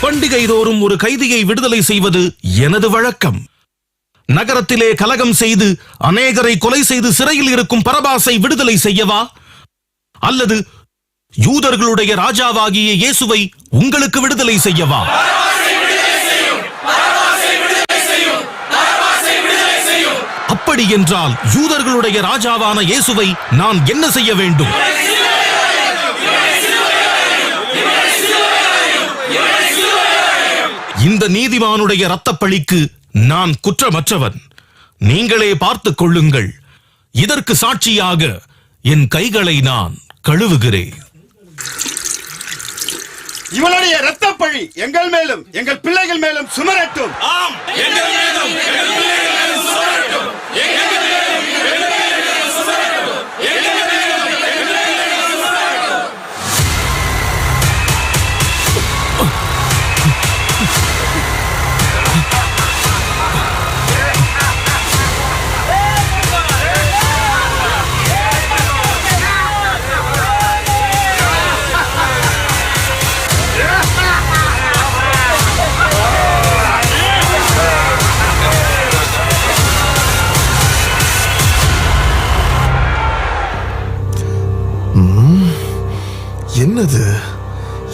பண்டிகை தோறும் ஒரு கைதியை விடுதலை செய்வது எனது வழக்கம். நகரத்திலே கலகம் செய்து அநேகரை கொலை செய்து சிறையில் இருக்கும் பரபாசை விடுதலை செய்யவா, அல்லது யூதர்களுடைய ராஜாவாகிய இயேசுவை உங்களுக்கு விடுதலை செய்யவா? அப்படி என்றால் யூதர்களுடைய ராஜாவான இயேசுவை நான் என்ன செய்ய வேண்டும்? இந்த நீதிமானுடைய இரத்தப்பழிக்கு நான் குற்றமற்றவன். நீங்களே பார்த்துக் கொள்ளுங்கள். இதற்கு சாட்சியாக என் கைகளை நான் கழுவுகிறேன். இவனுடைய இரத்தப்பழி எங்கள் மேலும் எங்கள் பிள்ளைகள் மேலும் சுமரட்டும். ஆம், எங்கள் மீதும் எங்கள் பிள்ளைகள் மேலும் சுமரட்டும். எங்கள் மேலும் எங்கள் பிள்ளைகள் மேலும் சுமரட்டும். எங்கள் மேலும் எங்கள் பிள்ளைகள் மேலும் சுமரட்டும். என்னது?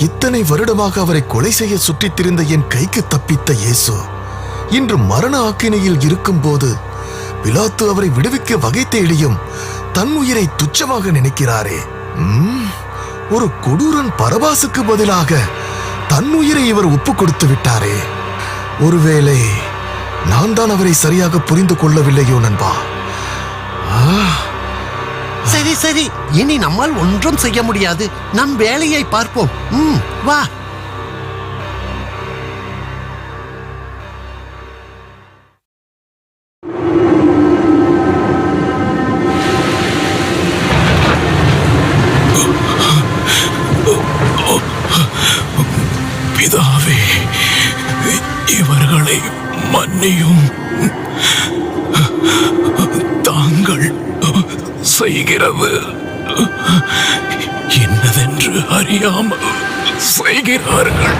இத்தனை வருடமாக அவரை கொலை செய்ய சுற்றித் திரிந்த என் கைக்கு தப்பித்த இயேசு இன்று மரண ஆக்கினையில் இருக்கும் போது பிலாத்து அவரை விடுவிக்க வகை தேடியும் தன் உயிரை துச்சமாக நினைக்கிறாரே. ஒரு கொடூரன் பரபாசுக்கு பதிலாக தன் உயிரை இவர் ஒப்பு கொடுத்து விட்டாரே. ஒருவேளை நான் தான் அவரை சரியாக புரிந்து கொள்ளவில்லையோ நண்பா? சரி சரி, இனி நம்மால் ஒன்றும் செய்ய முடியாது. நம் வேலையை பார்ப்போம். வா. பிதாவே, இவர்களை மன்னியும். தாங்கள் செய்கிறது என்னதென்று அறியாமல் செய்கிறார்கள்.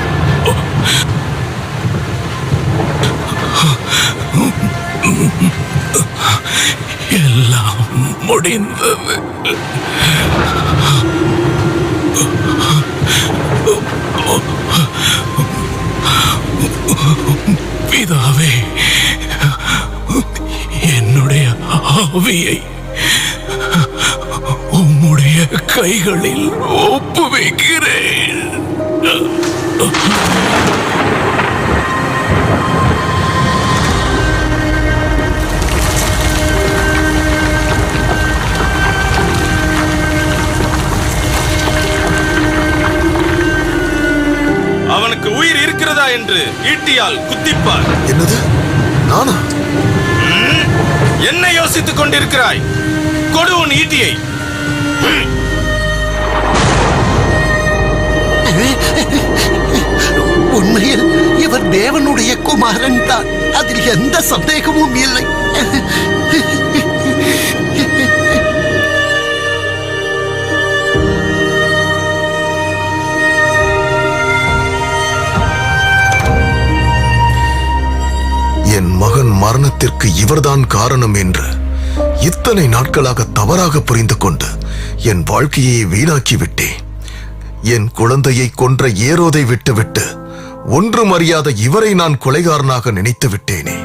எல்லாம் முடிந்தது. பிதாவே, என்னுடைய ஆவியை உம்முடைய கைகளில் ஒப்புவிக்கிறேன். அவனுக்கு உயிர் இருக்கிறதா என்று ஈட்டியால் குத்திப்பார். என்னது? நானா? என்ன யோசித்துக் கொண்டிருக்கிறாய்? கொடு உன் ஈட்டியை. உண்மையில் இவர் தேவனுடைய குமாரன் தான், அதில் எந்த சந்தேகமும் இல்லை. மரணத்திற்கு இவர்தான் காரணம் என்று இத்தனை நாட்களாக தவறாக புரிந்து கொண்டு என் வாழ்க்கையை வீணாக்கி விட்டேன். என் குழந்தையை கொன்ற ஏரோதை விட்டுவிட்டு ஒன்றும் அறியாத இவரை நான் கொலைகாரனாக நினைத்து விட்டேனே.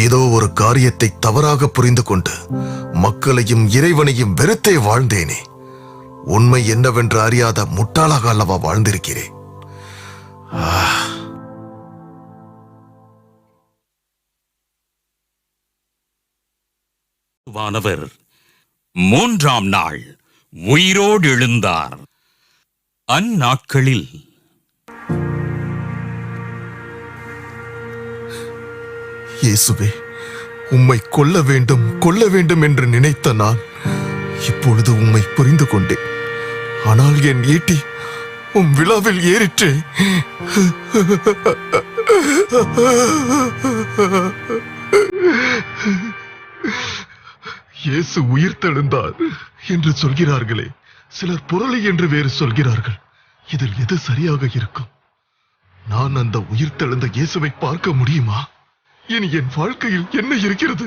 ஏதோ ஒரு காரியத்தை தவறாக புரிந்து கொண்டு மக்களையும் இறைவனையும் வெறுத்தே வாழ்ந்தேனே. உண்மை என்னவென்று அறியாத முட்டாளாக அல்லவா வாழ்ந்திருக்கிறேன். வானவர் 3ஆம் நாள் உயிரோடு எழுந்தார். அந்நாட்களில் இயேசுவே, உம்மை கொல்ல வேண்டும் என்று நினைத்த நான் இப்பொழுது உம்மை புரிந்து கொண்டேன். ஆனால் என் ஈட்டி உம் விழாவில் ஏறிற்றே. இயேசு உயிர்த்தெழுந்தார் என்று சொல்கிறார்களே, சிலர் புரளி என்று வேறு சொல்கிறார்கள். இதில் எது சரியாக இருக்கும்? நான் அந்த உயிர்த்தெழுந்த இயேசுவை பார்க்க முடியுமா? இனி என் வாழ்க்கையில் என்ன இருக்கிறது?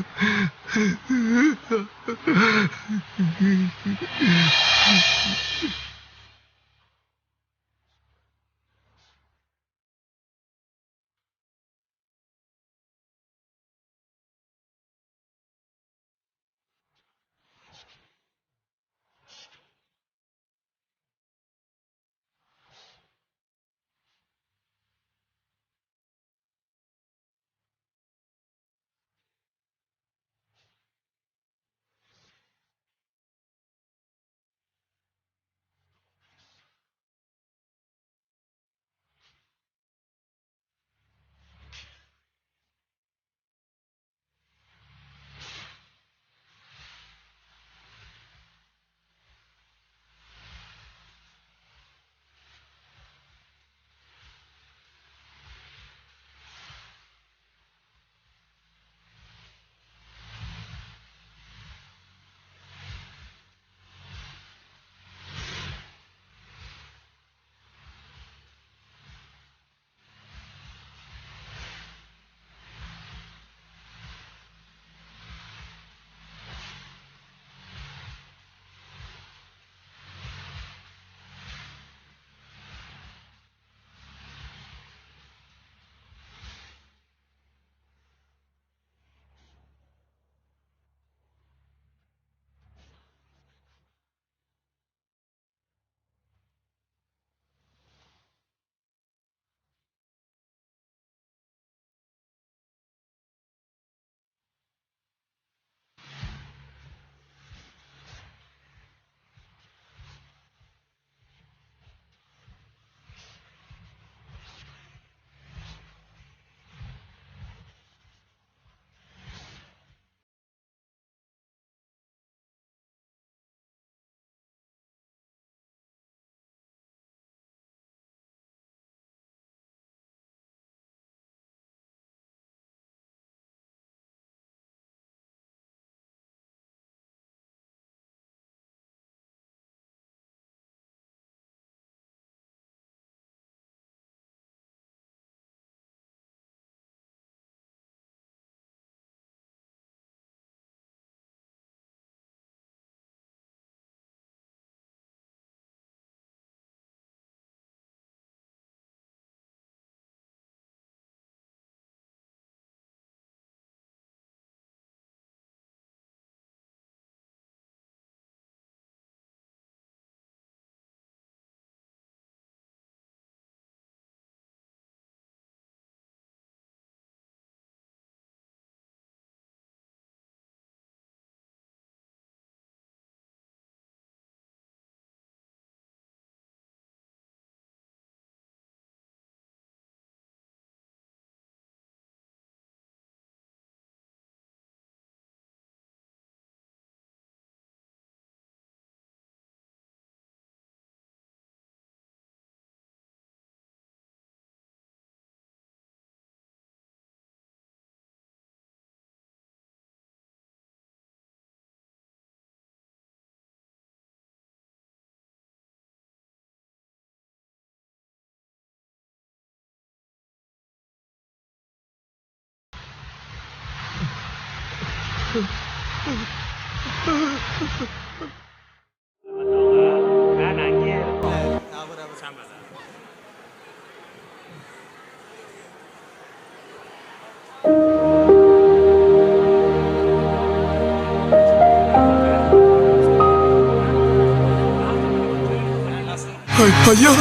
ஐயா,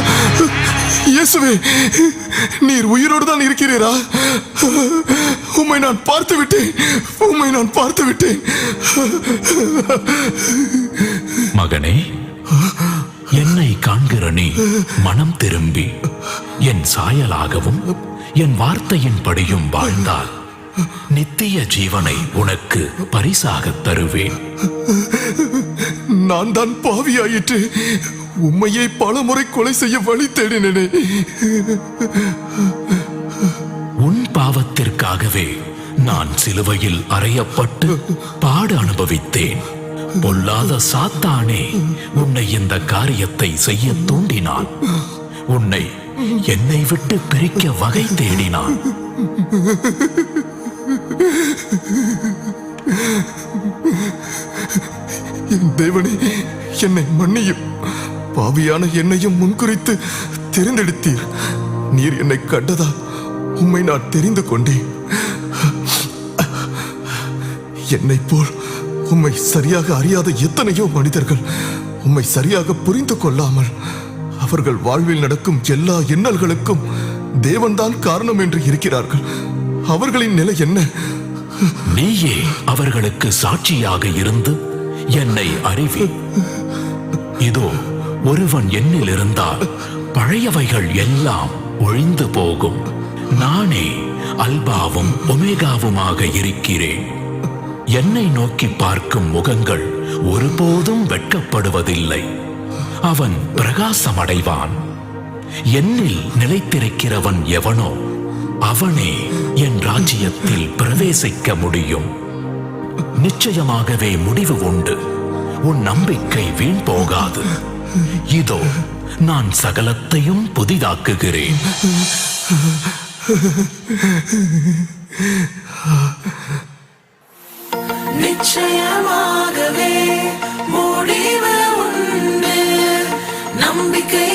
இயேசுவே, நீர் உயிரோடு தான் இருக்கிறீரா? உம்மை நான் பார்த்து விட்டேன், உம்மை நான் பார்த்து விட்டேன். மகனே, என்னை காண்கிற நீ மனம் திரும்பி என் சாயலாகவும் என் வார்த்தையின் படியும் வாழ்ந்தால் நித்திய ஜீவனை உனக்கு பரிசாக தருவேன். நான் தான் பாவியாயிற்று, உம்மையை பல முறை கொலை செய்ய வழி தேடினேனே. உன் பாவத்திற்காகவே நான் சிலுவையில் அறையப்பட்டு பாடு அனுபவித்தேன். பொல்லாத சாத்தானே உன்னை இந்த காரியத்தை செய்ய தூண்டினான். உன்னை என்னை விட்டு பிரிக்க வகை தேடினான். என் தேவனே, என்னை மன்னியும். பாவியான என்னையும் முன்குறித்து தெரிந்தெடுத்தீர். நீர் என்னை கண்டதா உம்மை நான் தெரிந்து கொண்டேன். என்னை போல் உம்மை சரியாக அறியாத எத்தனையோ மனிதர்கள் உம்மை சரியாக புரிந்து கொள்ளாமல் அவர்கள் வாழ்வில் நடக்கும் எல்லா இன்னல்களுக்கும் தேவன்தான் காரணம் என்று இருக்கிறார்கள். அவர்களின் நிலை என்ன? நீயே அவர்களுக்கு சாட்சியாக இருந்து என்னை அறிவி. இதோ ஒருவன் என்னில் இருந்தால் பழையவைகள் எல்லாம் ஒழிந்து போகும். நானே அல்பாவும் ஒமேகாவுமாக இருக்கிறேன். என்னை நோக்கி பார்க்கும் முகங்கள் ஒருபோதும் வெட்கப்படுவதில்லை. அவன் பிரகாசமடைவான். என்னில் நிலைத்திருக்கிறவன் எவனோ அவனே என் ராஜ்யத்தில் பிரவேசிக்க முடியும். நிச்சயமாகவே முடிவு உண்டு. உன் நம்பிக்கை வீண் போகாது. இதோ நான் சகலத்தையும் புதிதாக்குகிறேன். நிச்சயமாகவே முடிவு உண்டு. நம்பிக்கை